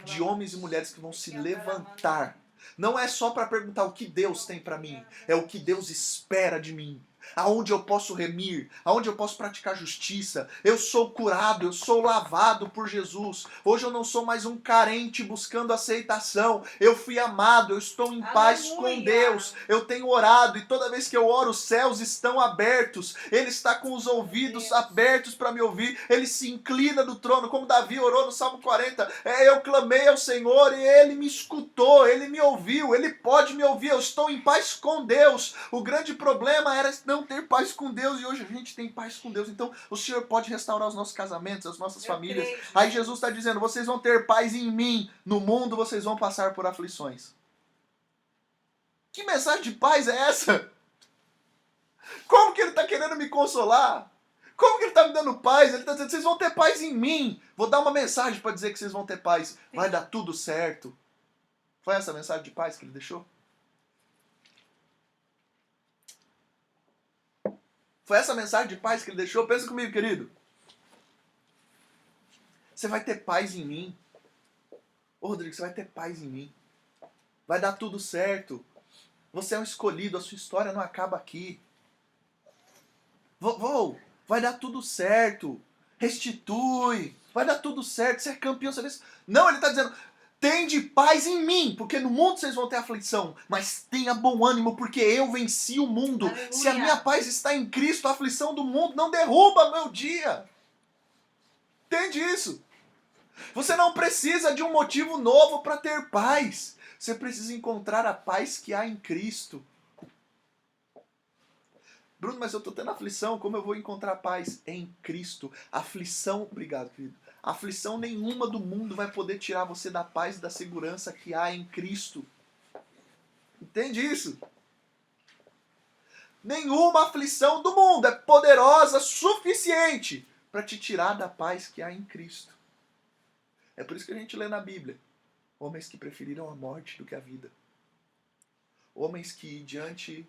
De homens e mulheres que vão se levantar. Não é só para perguntar o que Deus tem para mim, é o que Deus espera de mim. Aonde eu posso remir, aonde eu posso praticar justiça. Eu sou curado, eu sou lavado por Jesus. Hoje eu não sou mais um carente buscando aceitação. Eu fui amado, eu estou em paz com Deus. Eu tenho orado e toda vez que eu oro, os céus estão abertos. Ele está com os ouvidos abertos para me ouvir. Ele se inclina do trono, como Davi orou no Salmo 40. Eu clamei ao Senhor e Ele me escutou, Ele me ouviu, Ele pode me ouvir. Eu estou em paz com Deus. O grande problema era não ter paz com Deus e hoje a gente tem paz com Deus. Então o Senhor pode restaurar os nossos casamentos, as nossas famílias. Aí Jesus está dizendo, vocês vão ter paz em mim, no mundo vocês vão passar por aflições. Que mensagem de paz é essa? Como que ele está querendo me consolar? Como que ele está me dando paz? Ele está dizendo, vocês vão ter paz em mim. Vou dar uma mensagem para dizer que vocês vão ter paz. Vai dar tudo certo. Foi essa a mensagem de paz que ele deixou? Foi essa mensagem de paz que ele deixou? Pensa comigo, querido. Você vai ter paz em mim. Ô, Rodrigo, você vai ter paz em mim. Vai dar tudo certo. Você é um escolhido, a sua história não acaba aqui. Vai dar tudo certo. Restitui. Vai dar tudo certo. Você é campeão. Você... Não, ele está dizendo... Tende paz em mim, porque no mundo vocês vão ter aflição, mas tenha bom ânimo, porque eu venci o mundo. Aleluia. Se a minha paz está em Cristo, a aflição do mundo não derruba meu dia. Entende isso? Você não precisa de um motivo novo para ter paz. Você precisa encontrar a paz que há em Cristo. Bruno, mas eu estou tendo aflição, como eu vou encontrar paz? Em Cristo. Aflição, obrigado, querido. Aflição nenhuma do mundo vai poder tirar você da paz e da segurança que há em Cristo. Entende isso? Nenhuma aflição do mundo é poderosa suficiente para te tirar da paz que há em Cristo. É por isso que a gente lê na Bíblia: homens que preferiram a morte do que a vida. Homens que, diante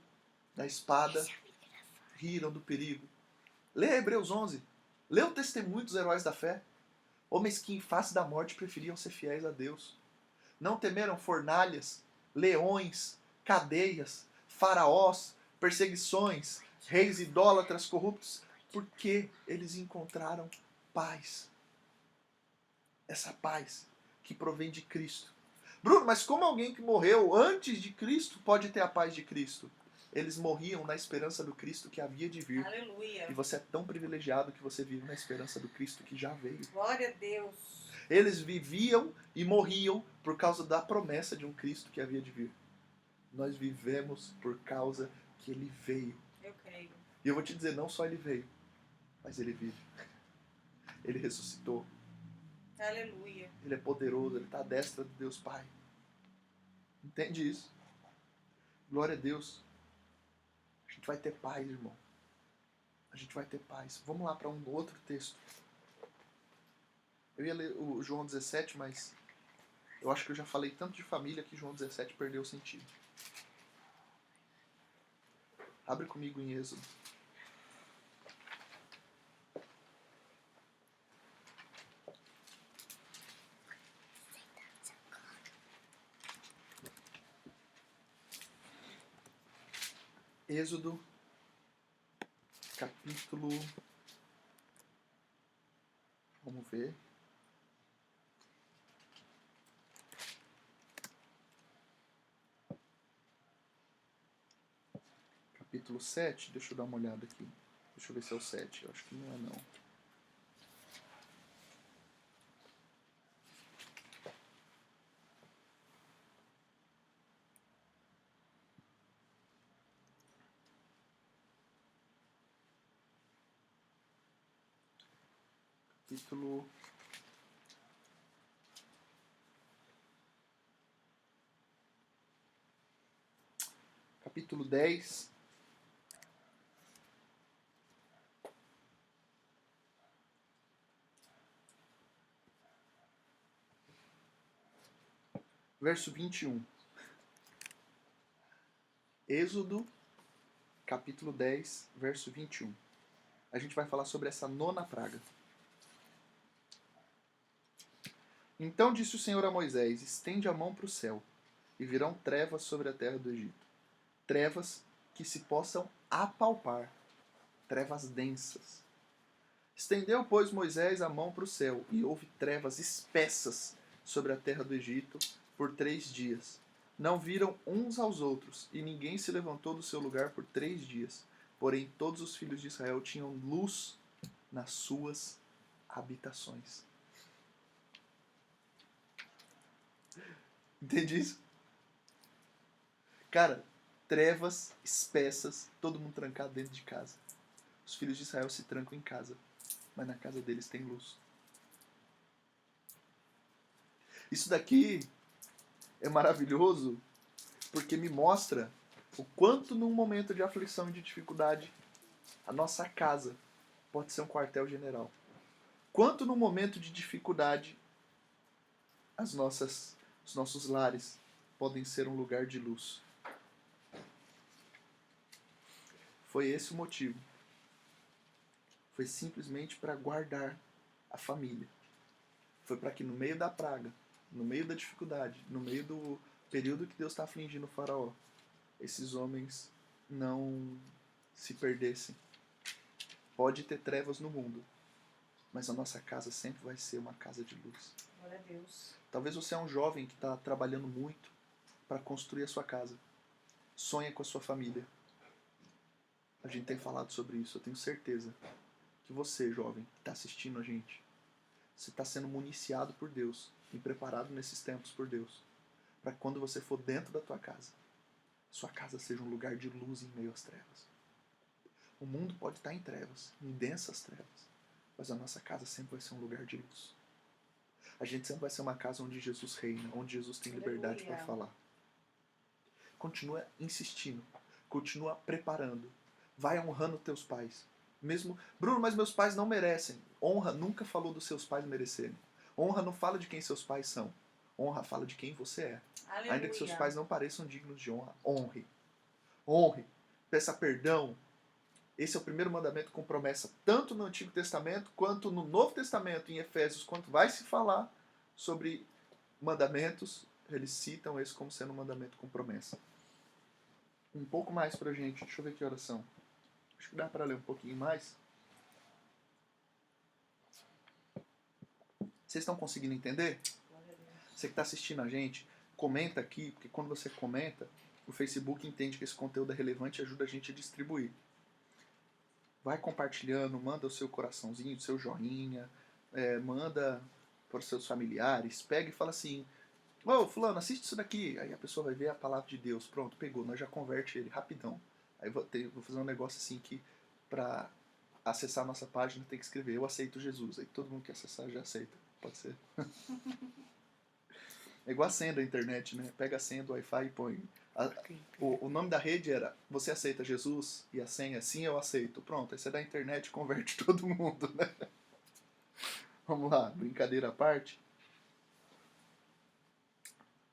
da espada, riram do perigo. Lê Hebreus 11. Lê o testemunho dos heróis da fé. Homens que, em face da morte, preferiam ser fiéis a Deus. Não temeram fornalhas, leões, cadeias, faraós, perseguições, reis idólatras corruptos, porque eles encontraram paz. Essa paz que provém de Cristo. Bruno, mas como alguém que morreu antes de Cristo pode ter a paz de Cristo? Eles morriam na esperança do Cristo que havia de vir. Aleluia. E você é tão privilegiado que você vive na esperança do Cristo que já veio. Glória a Deus. Eles viviam e morriam por causa da promessa de um Cristo que havia de vir. Nós vivemos por causa que ele veio. Eu creio. E eu vou te dizer, não só ele veio, mas ele vive. Ele ressuscitou. Aleluia. Ele é poderoso, ele está à destra de Deus Pai. Entende isso? Glória a Deus. A gente vai ter paz, irmão. A gente vai ter paz. Vamos lá para um outro texto. Eu ia ler o João 17, mas eu acho que eu já falei tanto de família que João 17 perdeu o sentido. Abre comigo em Êxodo. Êxodo, capítulo... Vamos ver. Capítulo 7, deixa eu dar uma olhada aqui. Deixa eu ver se é o 7, eu acho que não é não. Capítulo... Capítulo 10. Verso 21. Êxodo, capítulo 10, verso 21. A gente vai falar sobre essa nona praga. Então disse o Senhor a Moisés: estende a mão para o céu, e virão trevas sobre a terra do Egito. Trevas que se possam apalpar, trevas densas. Estendeu, pois, Moisés a mão para o céu, e houve trevas espessas sobre a terra do Egito por 3 dias. Não viram uns aos outros, e ninguém se levantou do seu lugar por 3 dias. Porém, todos os filhos de Israel tinham luz nas suas habitações. Entende isso? Cara, trevas espessas, todo mundo trancado dentro de casa. Os filhos de Israel se trancam em casa, mas na casa deles tem luz. Isso daqui é maravilhoso porque me mostra o quanto num momento de aflição e de dificuldade a nossa casa pode ser um quartel-general. Quanto num momento de dificuldade os nossos lares podem ser um lugar de luz. Foi esse o motivo. Foi simplesmente para guardar a família. Foi para que no meio da praga, no meio da dificuldade, no meio do período que Deus está afligindo o faraó, esses homens não se perdessem. Pode ter trevas no mundo, mas a nossa casa sempre vai ser uma casa de luz. Glória a Deus. Talvez você é um jovem que está trabalhando muito para construir a sua casa. Sonha com a sua família. A gente tem falado sobre isso, eu tenho certeza que você, jovem, que está assistindo a gente, você está sendo municiado por Deus e preparado nesses tempos por Deus, para quando você for dentro da tua casa, sua casa seja um lugar de luz em meio às trevas. O mundo pode estar em trevas, em densas trevas, mas a nossa casa sempre vai ser um lugar de luz. A gente sempre vai ser uma casa onde Jesus reina, onde Jesus tem liberdade para falar. Continua insistindo, continua preparando, vai honrando teus pais. Mesmo, Bruno, mas meus pais não merecem. Honra nunca falou dos seus pais merecerem. Honra não fala de quem seus pais são. Honra fala de quem você é. Aleluia. Ainda que seus pais não pareçam dignos de honra, honre. Honre. Peça perdão. Esse é o primeiro mandamento com promessa, tanto no Antigo Testamento quanto no Novo Testamento, em Efésios, quanto vai se falar sobre mandamentos, eles citam esse como sendo um mandamento com promessa. Um pouco mais pra gente, deixa eu ver que oração. Acho que dá para ler um pouquinho mais. Vocês estão conseguindo entender? Você que está assistindo a gente, comenta aqui, porque quando você comenta, o Facebook entende que esse conteúdo é relevante e ajuda a gente a distribuir. Vai compartilhando, manda o seu coraçãozinho, o seu joinha, manda para os seus familiares, pega e fala assim, ô fulano, assiste isso daqui. Aí a pessoa vai ver a palavra de Deus, pronto, pegou, nós já converte ele rapidão. Aí vou fazer um negócio assim que para acessar a nossa página tem que escrever, eu aceito Jesus. Aí todo mundo que acessar já aceita, pode ser. É igual a senha da internet, né? Pega a senha do Wi-Fi e põe. O nome da rede era Você aceita Jesus? E a senha Sim, eu aceito. Pronto, aí você dá internet e converte todo mundo, né? Vamos lá, brincadeira à parte.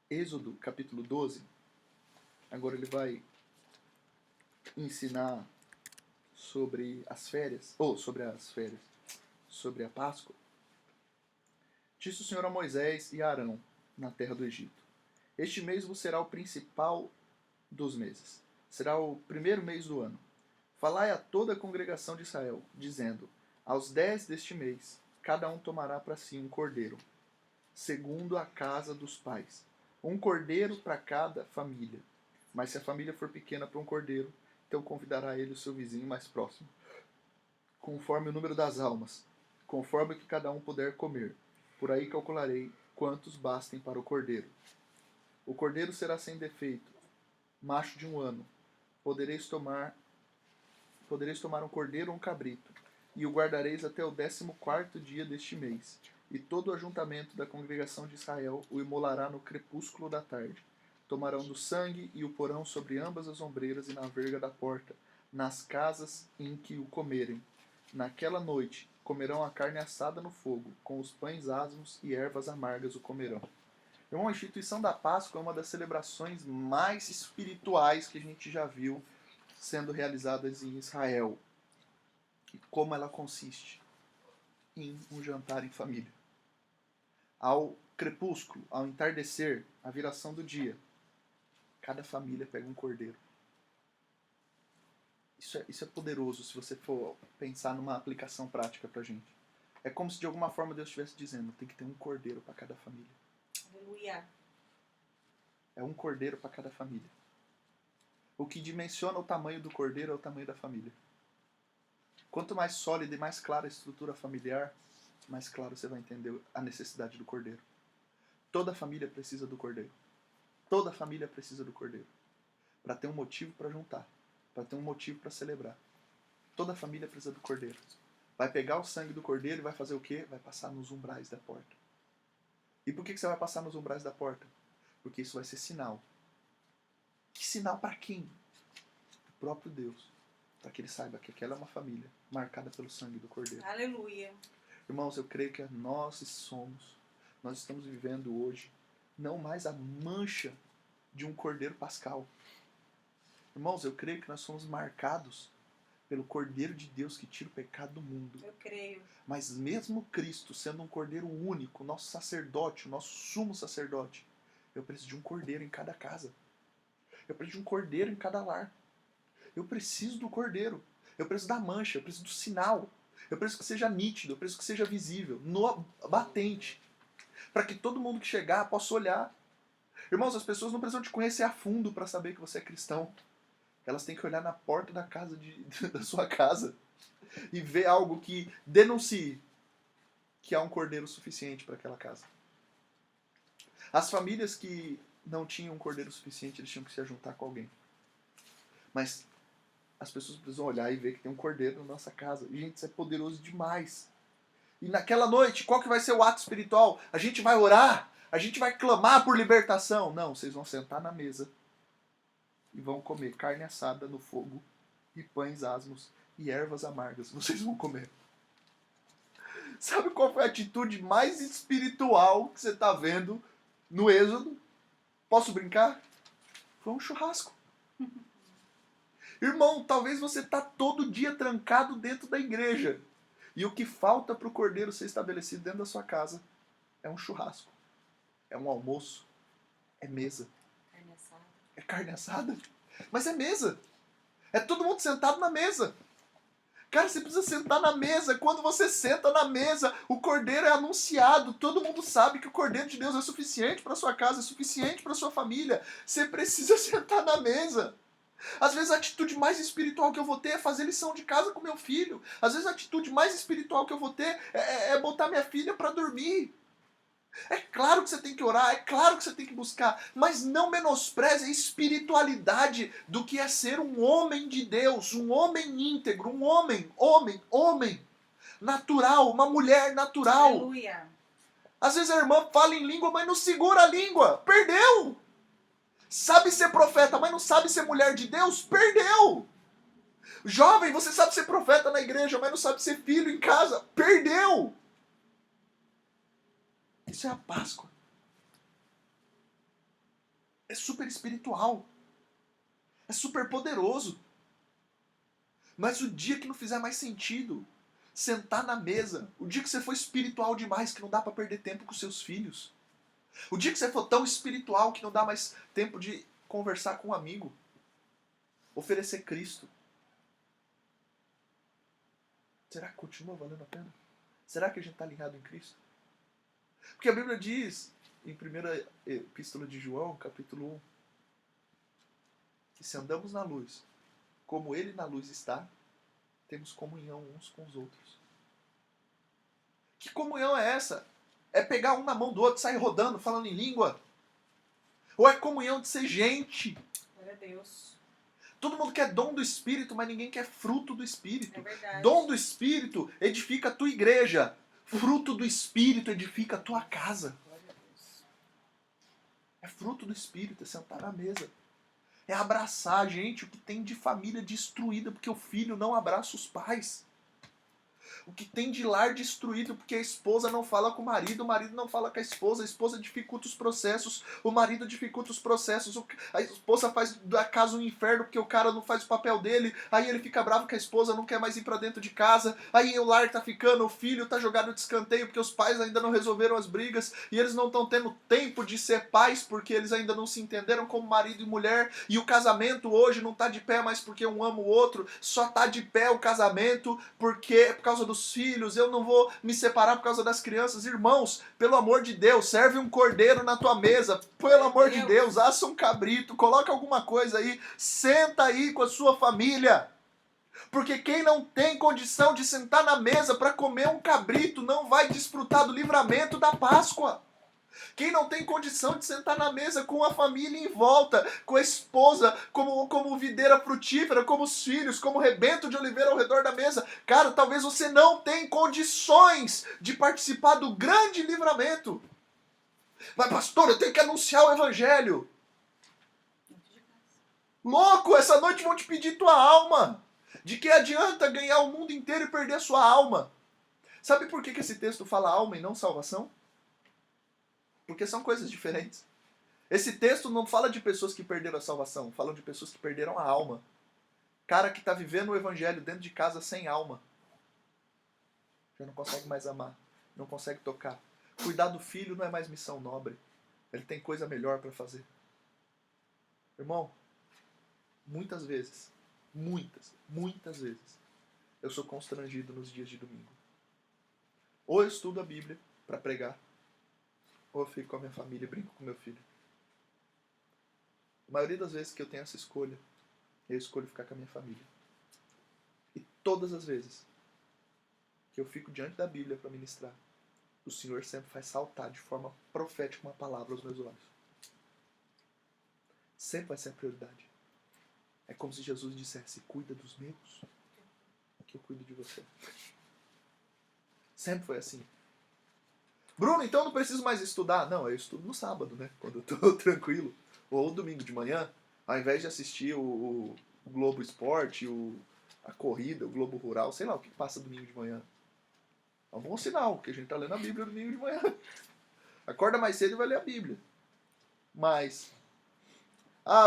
Êxodo, capítulo 12. Agora ele vai ensinar sobre as férias. Sobre a Páscoa. Disse o Senhor a Moisés e a Arão na terra do Egito. Este mês vos será o principal dos meses. Será o primeiro mês do ano. Falai a toda a congregação de Israel, dizendo, aos 10 deste mês, cada um tomará para si um cordeiro, segundo a casa dos pais. Um cordeiro para cada família. Mas se a família for pequena para um cordeiro, então convidará ele o seu vizinho mais próximo, conforme o número das almas, conforme o que cada um puder comer. Por aí calcularei quantos bastem para o cordeiro. O cordeiro será sem defeito, macho de 1 ano. Podereis tomar um cordeiro ou um cabrito, e o guardareis até o 14º dia deste mês. E todo o ajuntamento da congregação de Israel o imolará no crepúsculo da tarde. Tomarão do sangue e o porão sobre ambas as ombreiras e na verga da porta, nas casas em que o comerem. Naquela noite comerão a carne assada no fogo, com os pães asmos e ervas amargas o comerão. Irmão, a instituição da Páscoa é uma das celebrações mais espirituais que a gente já viu sendo realizadas em Israel. E como ela consiste? Em um jantar em família. Ao crepúsculo, ao entardecer, à viração do dia, cada família pega um cordeiro. Isso é poderoso se você for pensar numa aplicação prática pra gente. É como se de alguma forma Deus estivesse dizendo, tem que ter um cordeiro para cada família. Aleluia. É um cordeiro para cada família. O que dimensiona o tamanho do cordeiro é o tamanho da família. Quanto mais sólida e mais clara a estrutura familiar, mais claro você vai entender a necessidade do cordeiro. Toda família precisa do cordeiro. Toda família precisa do cordeiro. Para ter um motivo para juntar. Para ter um motivo para celebrar. Toda família precisa do cordeiro. Vai pegar o sangue do cordeiro e vai fazer o quê? Vai passar nos umbrais da porta. E por que você vai passar nos umbrais da porta? Porque isso vai ser sinal. Que sinal para quem? O próprio Deus. Para que ele saiba que aquela é uma família marcada pelo sangue do cordeiro. Aleluia. Irmãos, eu creio que nós estamos vivendo hoje, não mais a mancha de um cordeiro pascal. Irmãos, eu creio que nós somos marcados pelo Cordeiro de Deus que tira o pecado do mundo. Eu creio. Mas mesmo Cristo sendo um cordeiro único, nosso sacerdote, o nosso sumo sacerdote, eu preciso de um cordeiro em cada casa. Eu preciso de um cordeiro em cada lar. Eu preciso do cordeiro. Eu preciso da mancha, eu preciso do sinal. Eu preciso que seja nítido, eu preciso que seja visível, no batente. Para que todo mundo que chegar possa olhar. Irmãos, as pessoas não precisam te conhecer a fundo para saber que você é cristão. Elas têm que olhar na porta da casa da sua casa e ver algo que denuncie que há um cordeiro suficiente para aquela casa. As famílias que não tinham um cordeiro suficiente, eles tinham que se juntar com alguém. Mas as pessoas precisam olhar e ver que tem um cordeiro na nossa casa. Gente, isso é poderoso demais. E naquela noite, qual que vai ser o ato espiritual? A gente vai orar? A gente vai clamar por libertação? Não, vocês vão sentar na mesa e vão comer carne assada no fogo e pães asmos e ervas amargas. Vocês vão comer. Sabe qual foi a atitude mais espiritual que você está vendo no Êxodo? Posso brincar? Foi um churrasco. Irmão, talvez você está todo dia trancado dentro da igreja. E o que falta para o cordeiro ser estabelecido dentro da sua casa é um churrasco. É um almoço. É mesa. Carne assada. É carne assada. Mas é mesa. É todo mundo sentado na mesa. Cara, você precisa sentar na mesa. Quando você senta na mesa, o cordeiro é anunciado. Todo mundo sabe que o cordeiro de Deus é suficiente para sua casa, é suficiente para sua família. Você precisa sentar na mesa. Às vezes a atitude mais espiritual que eu vou ter é fazer lição de casa com meu filho. Às vezes a atitude mais espiritual que eu vou ter é botar minha filha para dormir. É claro que você tem que orar, é claro que você tem que buscar, mas não menospreze a espiritualidade do que é ser um homem de Deus, um homem íntegro, um homem, natural, uma mulher natural. Aleluia. Às vezes a irmã fala em língua, mas não segura a língua, perdeu. Sabe ser profeta, mas não sabe ser mulher de Deus, perdeu. Jovem, você sabe ser profeta na igreja, mas não sabe ser filho em casa, perdeu. Isso é a Páscoa. É super espiritual. É super poderoso. Mas o dia que não fizer mais sentido, sentar na mesa, o dia que você for espiritual demais, que não dá para perder tempo com seus filhos, o dia que você for tão espiritual que não dá mais tempo de conversar com um amigo, oferecer Cristo, será que continua valendo a pena? Será que a gente está alinhado em Cristo? Porque a Bíblia diz, em 1ª Epístola de João, capítulo 1, que se andamos na luz, como Ele na luz está, temos comunhão uns com os outros. Que comunhão é essa? É pegar um na mão do outro, sair rodando, falando em língua? Ou é comunhão de ser gente? Glória a Deus. Todo mundo quer dom do Espírito, mas ninguém quer fruto do Espírito. É verdade. Dom do Espírito edifica a tua igreja. Fruto do Espírito edifica a tua casa. Glória a Deus. É fruto do Espírito, é sentar na mesa. É abraçar, gente, o que tem de família destruída porque o filho não abraça os pais. O que tem de lar destruído porque a esposa não fala com o marido não fala com a esposa dificulta os processos, o marido dificulta os processos, a esposa faz da casa um inferno porque o cara não faz o papel dele, aí ele fica bravo que a esposa não quer mais ir pra dentro de casa, aí o lar tá ficando, o filho tá jogado de escanteio porque os pais ainda não resolveram as brigas e eles não estão tendo tempo de ser pais porque eles ainda não se entenderam como marido e mulher, e o casamento hoje não tá de pé mais porque um ama o outro, só tá de pé o casamento porque por causa dos filhos, eu não vou me separar por causa das crianças. Irmãos, pelo amor de Deus, serve um cordeiro na tua mesa, pelo amor de Deus, assa um cabrito, coloca alguma coisa aí, senta aí com a sua família. Porque quem não tem condição de sentar na mesa para comer um cabrito não vai desfrutar do livramento da Páscoa. Quem não tem condição de sentar na mesa com a família em volta, com a esposa, como videira frutífera, como os filhos, como rebento de oliveira ao redor da mesa. Cara, talvez você não tenha condições de participar do grande livramento. Mas pastor, eu tenho que anunciar o evangelho. Louco, essa noite vão te pedir tua alma. De que adianta ganhar o mundo inteiro e perder a sua alma? Sabe por que esse texto fala alma e não salvação? Porque são coisas diferentes. Esse texto não fala de pessoas que perderam a salvação, fala de pessoas que perderam a alma. Cara que está vivendo o evangelho dentro de casa sem alma. Já não consegue mais amar, não consegue tocar. Cuidar do filho não é mais missão nobre. Ele tem coisa melhor para fazer. Irmão, muitas vezes, muitas vezes, eu sou constrangido nos dias de domingo. Ou eu estudo a Bíblia para pregar, ou eu fico com a minha família e brinco com meu filho. A maioria das vezes que eu tenho essa escolha, eu escolho ficar com a minha família. E todas as vezes que eu fico diante da Bíblia para ministrar, o Senhor sempre faz saltar de forma profética uma palavra aos meus olhos. Sempre vai ser a prioridade. É como se Jesus dissesse, cuida dos meus, que eu cuido de você. Sempre foi assim. Bruno, então não preciso mais estudar? Não, eu estudo no sábado, né? Quando eu tô tranquilo. Ou domingo de manhã, ao invés de assistir o Globo Esporte, a corrida, o Globo Rural, sei lá o que passa domingo de manhã. É um bom sinal, porque a gente tá lendo a Bíblia domingo de manhã. Acorda mais cedo e vai ler a Bíblia. Mas,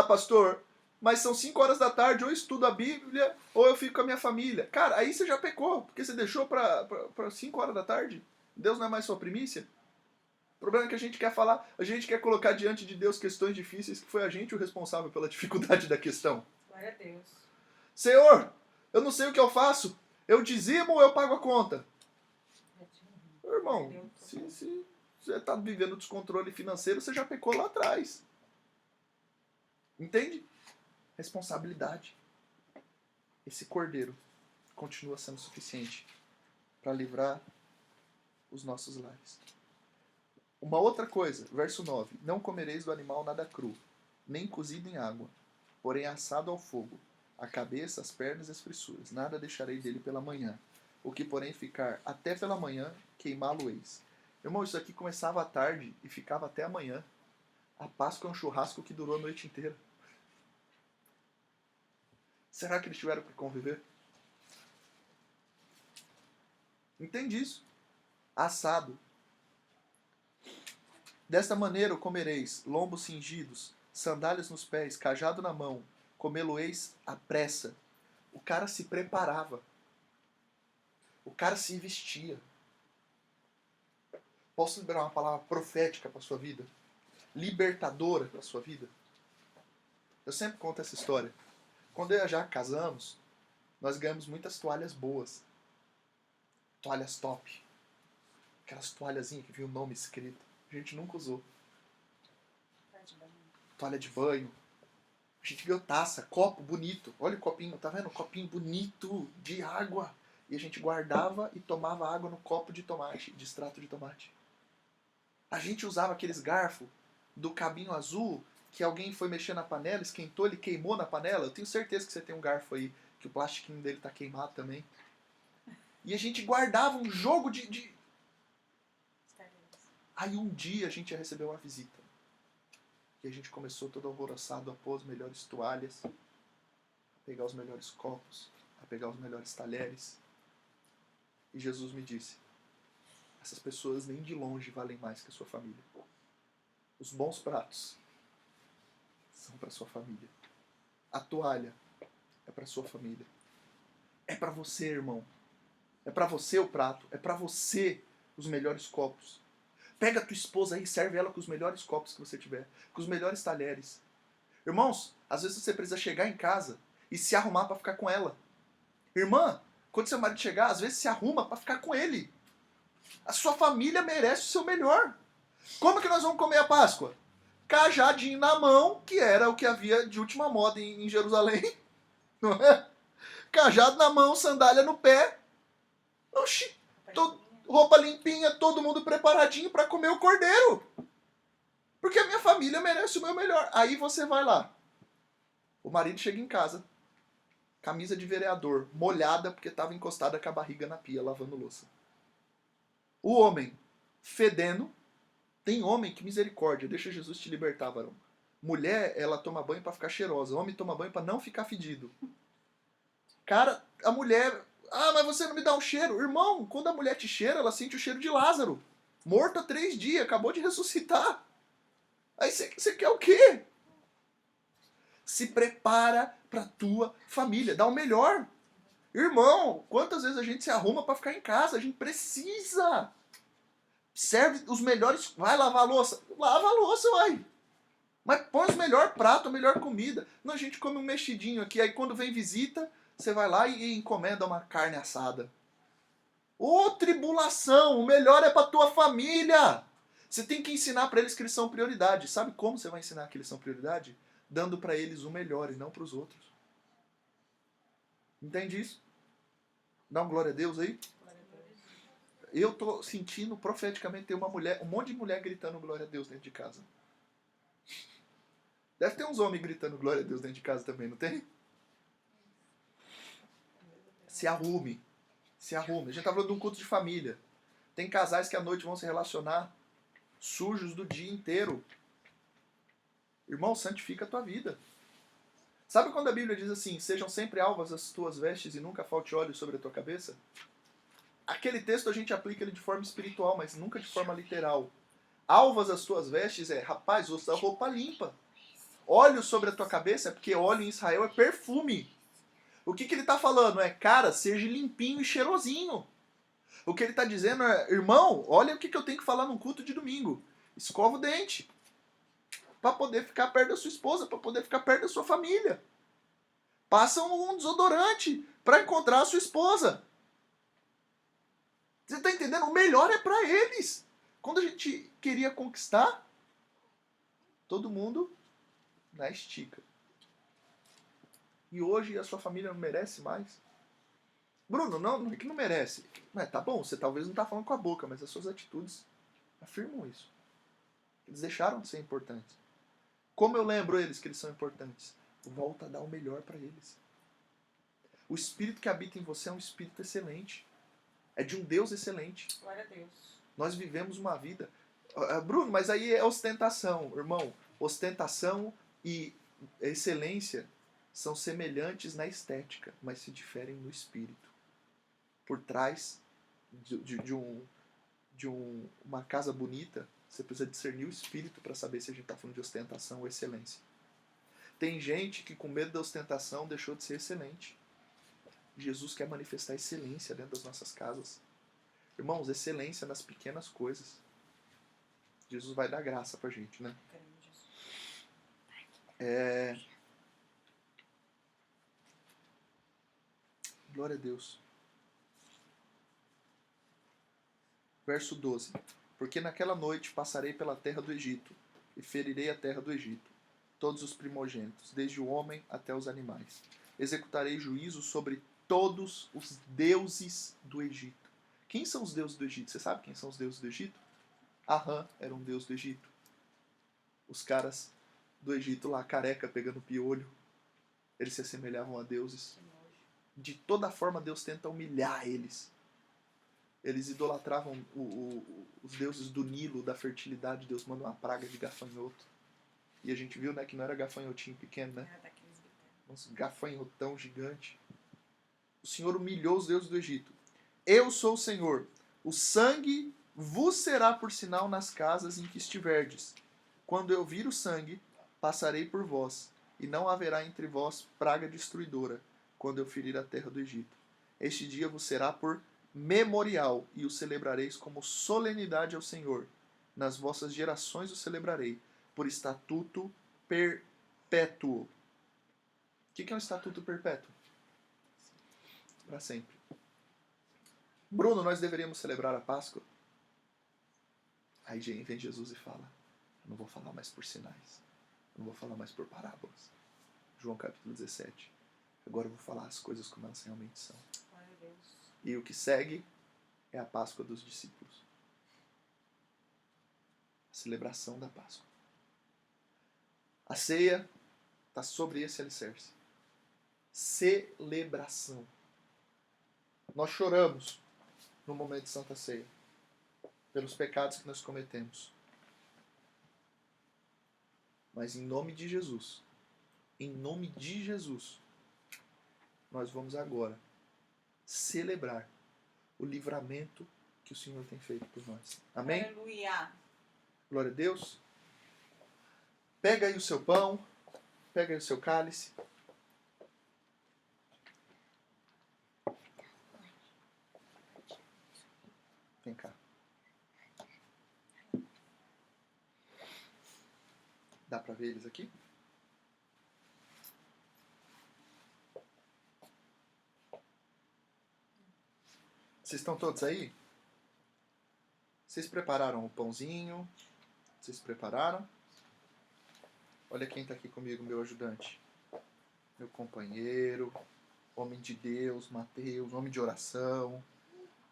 pastor, mas são 5 horas da tarde, ou eu estudo a Bíblia, ou eu fico com a minha família. Cara, aí você já pecou, porque você deixou pra 5 horas da tarde. Deus não é mais sua primícia? O problema é que a gente quer falar, a gente quer colocar diante de Deus questões difíceis, que foi a gente o responsável pela dificuldade da questão. Glória a Deus. Senhor, eu não sei o que eu faço. Eu dizimo ou eu pago a conta? Irmão, se você está vivendo descontrole financeiro, você já pecou lá atrás. Entende? Responsabilidade. Esse cordeiro continua sendo suficiente para livrar os nossos lares. Uma outra coisa, verso 9. Não comereis do animal nada cru, nem cozido em água, porém assado ao fogo, a cabeça, as pernas e as frissuras. Nada deixarei dele pela manhã. O que, porém, ficar até pela manhã, queimá-lo-eis. Irmão, isso aqui começava à tarde e ficava até amanhã. A Páscoa é um churrasco que durou a noite inteira. Será que eles tiveram que conviver? Entende isso? Assado. Desta maneira o comereis, lombos cingidos, sandálias nos pés, cajado na mão, comê-lo-eis à pressa. O cara se preparava. O cara se vestia. Posso liberar uma palavra profética para a sua vida? Libertadora para a sua vida? Eu sempre conto essa história. Quando eu e a Jaque casamos, nós ganhamos muitas toalhas boas. Toalhas top. Aquelas toalhazinhas que vinha o nome escrito. A gente nunca usou. Toalha de banho. A gente ganhou taça, copo bonito. Olha o copinho, tá vendo? Copinho bonito de água. E a gente guardava e tomava água no copo de tomate, de extrato de tomate. A gente usava aqueles garfos do cabinho azul que alguém foi mexer na panela, esquentou, ele queimou na panela. Eu tenho certeza que você tem um garfo aí, que o plastiquinho dele tá queimado também. E a gente guardava um jogo de... Aí um dia a gente ia receber uma visita. E a gente começou todo alvoroçado a pôr as melhores toalhas, a pegar os melhores copos, a pegar os melhores talheres. E Jesus me disse, essas pessoas nem de longe valem mais que a sua família. Os bons pratos são para sua família. A toalha é para sua família. É para você, irmão. É para você o prato. É para você os melhores copos. Pega a tua esposa aí e serve ela com os melhores copos que você tiver. Com os melhores talheres. Irmãos, às vezes você precisa chegar em casa e se arrumar para ficar com ela. Irmã, quando seu marido chegar, às vezes se arruma para ficar com ele. A sua família merece o seu melhor. Como que nós vamos comer a Páscoa? Cajadinho na mão, que era o que havia de última moda em Jerusalém. Não é? Cajado na mão, sandália no pé. Oxi, roupa limpinha, todo mundo preparadinho para comer o cordeiro. Porque a minha família merece o meu melhor. Aí você vai lá. O marido chega em casa, camisa de vereador, molhada porque estava encostada com a barriga na pia, lavando louça. O homem, fedendo. Tem homem que misericórdia, deixa Jesus te libertar, varão. Mulher, ela toma banho para ficar cheirosa. Homem toma banho para não ficar fedido. Cara, a mulher... mas você não me dá um cheiro. Irmão, quando a mulher te cheira, ela sente o cheiro de Lázaro. Morto há 3 dias, acabou de ressuscitar. Aí você quer o quê? Se prepara pra tua família. Dá o melhor. Irmão, quantas vezes a gente se arruma para ficar em casa? A gente precisa. Serve os melhores... Vai lavar a louça? Lava a louça, vai. Mas põe os melhores pratos, a melhor comida. Não, a gente come um mexidinho aqui. Aí quando vem visita, você vai lá e encomenda uma carne assada. Ô, tribulação! O melhor é pra tua família! Você tem que ensinar para eles que eles são prioridade. Sabe como você vai ensinar que eles são prioridade? Dando para eles o melhor e não para os outros. Entende isso? Dá um glória a Deus aí. Eu tô sentindo profeticamente ter um monte de mulher gritando glória a Deus dentro de casa. Deve ter uns homens gritando glória a Deus dentro de casa também, não tem? Se arrume. Se arrume. A gente tá falando de um culto de família. Tem casais que à noite vão se relacionar sujos do dia inteiro. Irmão, santifica a tua vida. Sabe quando a Bíblia diz assim, sejam sempre alvas as tuas vestes e nunca falte óleo sobre a tua cabeça? Aquele texto a gente aplica ele de forma espiritual, mas nunca de forma literal. Alvas as tuas vestes é, rapaz, usa roupa limpa. Óleo sobre a tua cabeça é porque óleo em Israel é perfume. O que ele está falando é, cara, seja limpinho e cheirosinho. O que ele está dizendo é, irmão, olha o que eu tenho que falar num culto de domingo. Escova o dente. Para poder ficar perto da sua esposa, para poder ficar perto da sua família. Passa um desodorante para encontrar a sua esposa. Você está entendendo? O melhor é para eles. Quando a gente queria conquistar, todo mundo na estica. E hoje a sua família não merece mais? Bruno, não é que não merece. Mas tá bom, você talvez não está falando com a boca, mas as suas atitudes afirmam isso. Eles deixaram de ser importantes. Como eu lembro eles que eles são importantes? Volta a dar o melhor para eles. O espírito que habita em você é um espírito excelente. É de um Deus excelente. Glória a Deus. Nós vivemos uma vida... Bruno, mas aí é ostentação. Irmão, ostentação e excelência são semelhantes na estética, mas se diferem no espírito. Por trás de uma casa bonita, você precisa discernir o espírito para saber se a gente está falando de ostentação ou excelência. Tem gente que com medo da ostentação deixou de ser excelente. Jesus quer manifestar excelência dentro das nossas casas. Irmãos, excelência nas pequenas coisas. Jesus vai dar graça pra gente, né? Glória a Deus. Verso 12. Porque naquela noite passarei pela terra do Egito, e ferirei a terra do Egito, todos os primogênitos, desde o homem até os animais. Executarei juízo sobre todos os deuses do Egito. Quem são os deuses do Egito? Você sabe quem são os deuses do Egito? Ahã era um deus do Egito. Os caras do Egito lá, careca, pegando piolho, eles se assemelhavam a deuses. De toda forma, Deus tenta humilhar eles. Eles idolatravam os deuses do Nilo, da fertilidade. Deus manda uma praga de gafanhoto. E a gente viu, né, que não era gafanhotinho pequeno, né? Um gafanhotão gigante. O Senhor humilhou os deuses do Egito. Eu sou o Senhor. O sangue vos será por sinal nas casas em que estiverdes. Quando eu vir o sangue, passarei por vós, e não haverá entre vós praga destruidora, quando eu ferir a terra do Egito. Este dia vos será por memorial, e o celebrareis como solenidade ao Senhor. Nas vossas gerações o celebrarei, por estatuto perpétuo. O que é um estatuto perpétuo? Para sempre. Bruno, nós deveríamos celebrar a Páscoa? Aí vem Jesus e fala, eu não vou falar mais por sinais, eu não vou falar mais por parábolas. João capítulo 17. Agora eu vou falar as coisas como elas realmente são. E o que segue é a Páscoa dos discípulos. A celebração da Páscoa. A ceia está sobre esse alicerce. Celebração. Nós choramos no momento de Santa Ceia pelos pecados que nós cometemos. Mas em nome de Jesus, nós vamos agora celebrar o livramento que o Senhor tem feito por nós. Amém? Aleluia. Glória a Deus. Pega aí o seu pão, pega aí o seu cálice. Vem cá. Dá pra ver eles aqui? Vocês estão todos aí? Vocês prepararam o pãozinho? Vocês prepararam? Olha quem está aqui comigo, meu ajudante. Meu companheiro, homem de Deus, Mateus, homem de oração,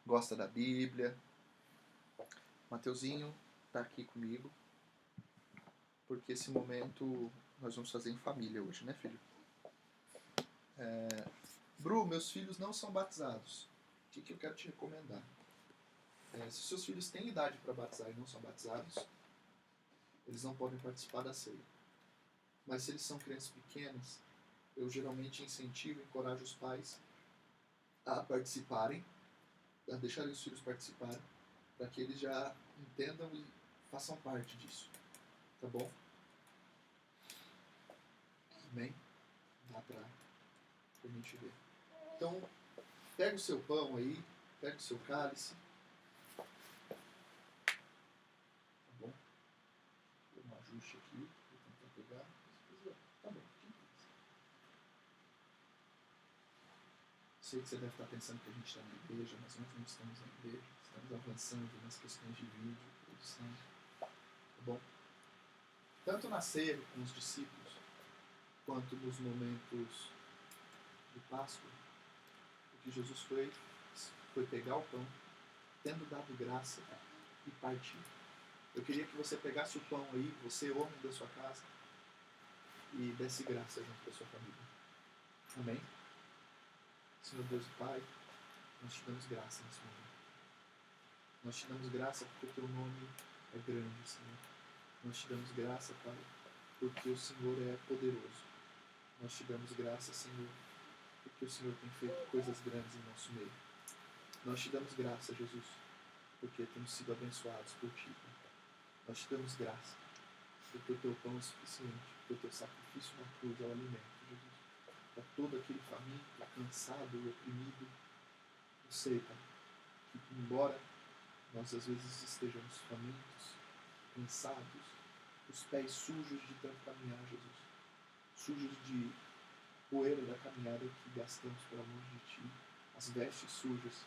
gosta da Bíblia. Mateuzinho está aqui comigo, porque esse momento nós vamos fazer em família hoje, né, filho? Bru, meus filhos não são batizados. O que eu quero te recomendar? Se seus filhos têm idade para batizar e não são batizados, eles não podem participar da ceia. Mas se eles são crianças pequenas, eu geralmente incentivo e encorajo os pais a participarem, a deixarem os filhos participarem, para que eles já entendam e façam parte disso. Tá bom? Amém? Dá pra gente ver. Então, pega o seu pão aí, pega o seu cálice. Tá bom? Vou dar um ajuste aqui, vou tentar pegar. Tá bom. Sei que você deve estar pensando que a gente está na igreja, mas nós não estamos na igreja. Estamos avançando nas questões de vídeo, produção. Tá bom? Tanto na ceia com os discípulos, quanto nos momentos de Páscoa, o que Jesus foi pegar o pão, tendo dado graça e partir. Eu queria que você pegasse o pão aí, você, homem da sua casa, e desse graça junto com a sua família. Amém? Senhor Deus e Pai, nós te damos graça nesse momento. Nós te damos graça porque o teu nome é grande, Senhor. Nós te damos graça, Pai, porque o Senhor é poderoso. Nós te damos graça, Senhor, porque o Senhor tem feito coisas grandes em nosso meio. Nós te damos graça, Jesus, porque temos sido abençoados por Ti. Nós te damos graça, porque o Teu pão é suficiente, porque o Teu sacrifício na cruz é o alimento, Jesus. Para todo aquele faminto, cansado, oprimido, eu sei, Pai, que embora nós às vezes estejamos famintos, cansados, os pés sujos de tanto caminhar, Jesus, sujos de poeira da caminhada que gastamos para longe de Ti, as vestes sujas,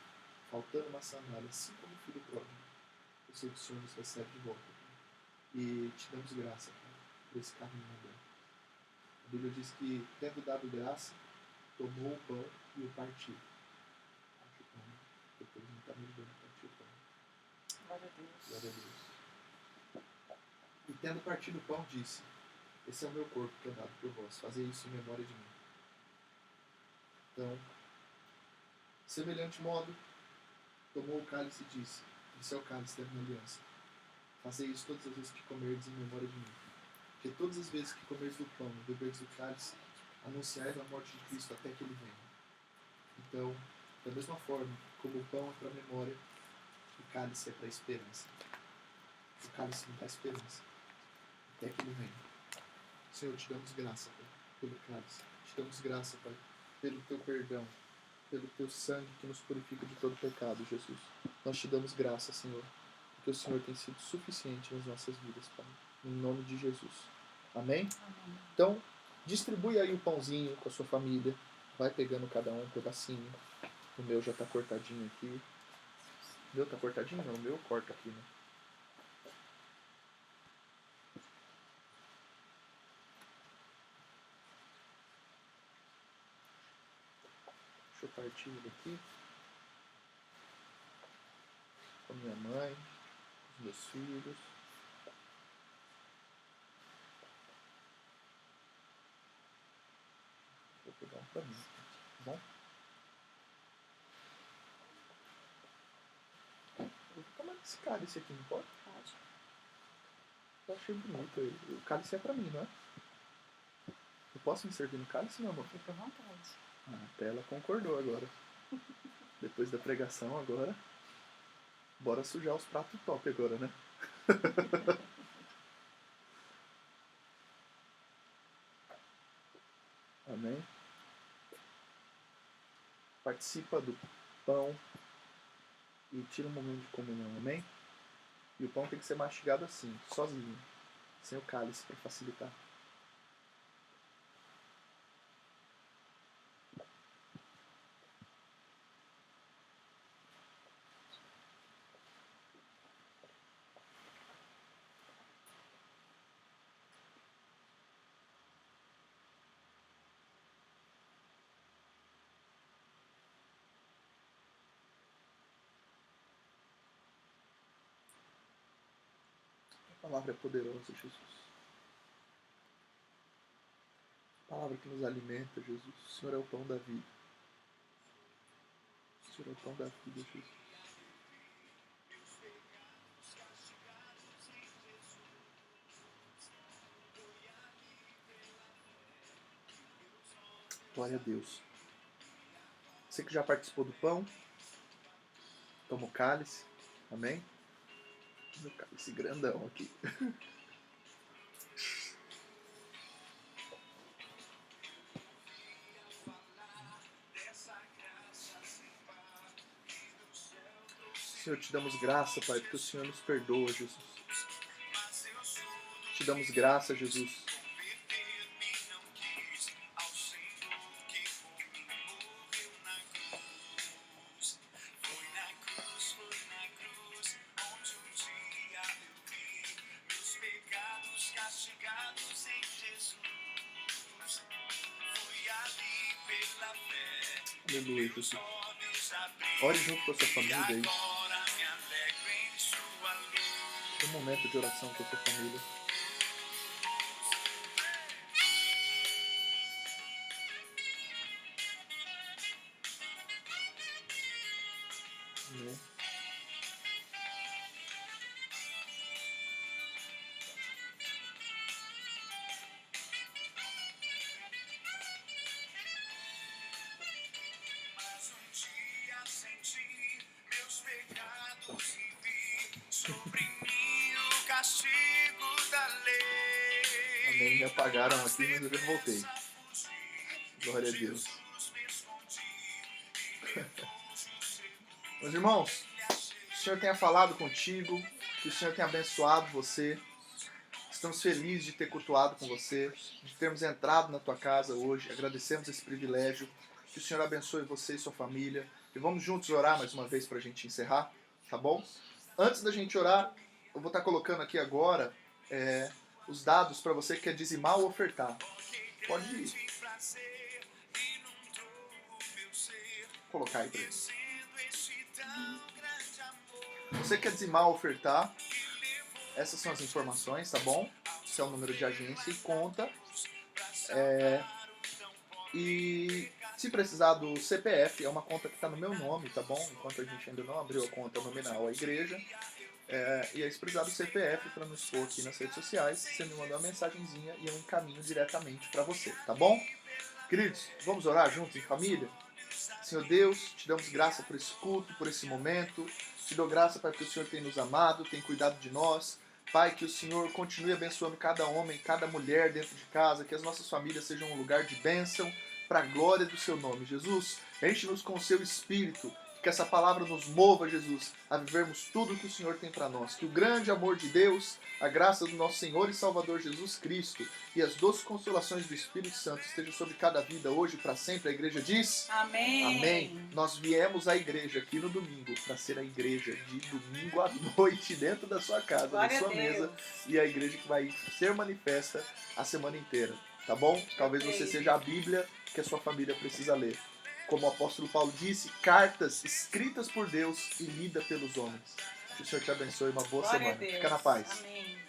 faltando uma sandália, assim como o filho pródigo, eu sei que o Senhor nos recebe de volta, Pai. E te damos graça, Pai, por esse caminho aberto. A Bíblia diz que, tendo dado graça, tomou o pão e o partiu. Parte o pão, depois não está me dando a partir o pão. Glória a Deus. Glória a Deus. E tendo partido o pão, disse: esse é o meu corpo que é dado por vós, fazei isso em memória de mim. Então, semelhante modo, tomou o cálice e disse: esse é o cálice da minha aliança. Fazei isso todas as vezes que comerdes em memória de mim. Porque todas as vezes que comerdes do pão e beberdes do cálice, anunciais a morte de Cristo até que Ele venha. Então, da mesma forma, como o pão é para a memória, o cálice é para a esperança. O cálice não dá esperança, até que Ele venha. Senhor, te damos graça, Pai, pelo cálice. Te damos graça, Pai, pelo Teu perdão, pelo Teu sangue que nos purifica de todo pecado, Jesus. Nós te damos graça, Senhor, porque o Senhor tem sido suficiente nas nossas vidas, Pai. Em nome de Jesus. Amém? Amém. Então, distribui aí o pãozinho com a sua família. Vai pegando cada um pedacinho. O meu já está cortadinho aqui. O meu está cortadinho? Não, o meu eu corto aqui, né? Deixa eu partir ele aqui. Com a minha mãe, com os meus filhos. Vou pegar um pra mim, tá bom? Eu vou tomar esse cálice aqui, não pode? Pode. Eu achei bonito. O cálice é pra mim, não é? Eu posso me servir no cálice, meu amor? Fica à vontade. Até ela concordou agora. Depois da pregação, agora. Bora sujar os pratos top agora, né? Amém? Participa do pão e tira um momento de comunhão, amém? E o pão tem que ser mastigado assim, sozinho, sem o cálice para facilitar. A palavra é poderosa, Jesus. A palavra que nos alimenta, Jesus. O Senhor é o pão da vida. Tira o pão da vida, Jesus. Glória a Deus. Você que já participou do pão, toma o cálice. Amém? Meu cálice grandão aqui. Senhor, te damos graça, Pai, porque o Senhor nos perdoa, Jesus. Te damos graça, Jesus. Aleluia, Jesus. Ore junto com a sua família aí. Tem um momento de oração com a sua família. Amém. Amém. Me apagaram aqui, mas eu já voltei. Glória a Deus. Meus irmãos, que o Senhor tenha falado contigo, que o Senhor tenha abençoado você. Estamos felizes de ter cultuado com você, de termos entrado na tua casa hoje. Agradecemos esse privilégio. Que o Senhor abençoe você e sua família. E vamos juntos orar mais uma vez para a gente encerrar, tá bom? Antes da gente orar, eu vou estar colocando aqui agora os dados para você que quer dizimar ou ofertar. Pode colocar aí para ele. Você quer dizimar ou ofertar? Essas são as informações, tá bom? Esse é o número de agência e conta. E se precisar do CPF, é uma conta que está no meu nome, tá bom? Enquanto a gente ainda não abriu a conta nominal à igreja. E aí, se precisar do CPF para nos expor aqui nas redes sociais, você me manda uma mensagenzinha e eu encaminho diretamente para você, tá bom? Queridos, vamos orar juntos em família? Senhor Deus, te damos graça por esse culto, por esse momento. Te dou graça, Pai, porque o Senhor tem nos amado, tem cuidado de nós. Pai, que o Senhor continue abençoando cada homem, cada mulher dentro de casa, que as nossas famílias sejam um lugar de bênção para a glória do seu nome. Jesus, enche-nos com o seu Espírito, que essa palavra nos mova, Jesus, a vivermos tudo o que o Senhor tem para nós. Que o grande amor de Deus, a graça do nosso Senhor e Salvador Jesus Cristo e as doces consolações do Espírito Santo estejam sobre cada vida hoje e para sempre. A igreja diz: Amém. Amém. Nós viemos à igreja aqui no domingo para ser a igreja de domingo à noite dentro da sua casa, Glória da sua a Deus. mesa, e a igreja que vai ser manifesta a semana inteira, tá bom? Talvez você seja a Bíblia que a sua família precisa ler. Como o apóstolo Paulo disse, cartas escritas por Deus e lidas pelos homens. Que o Senhor te abençoe. Uma boa Glória a semana. Deus. Fica na paz. Amém.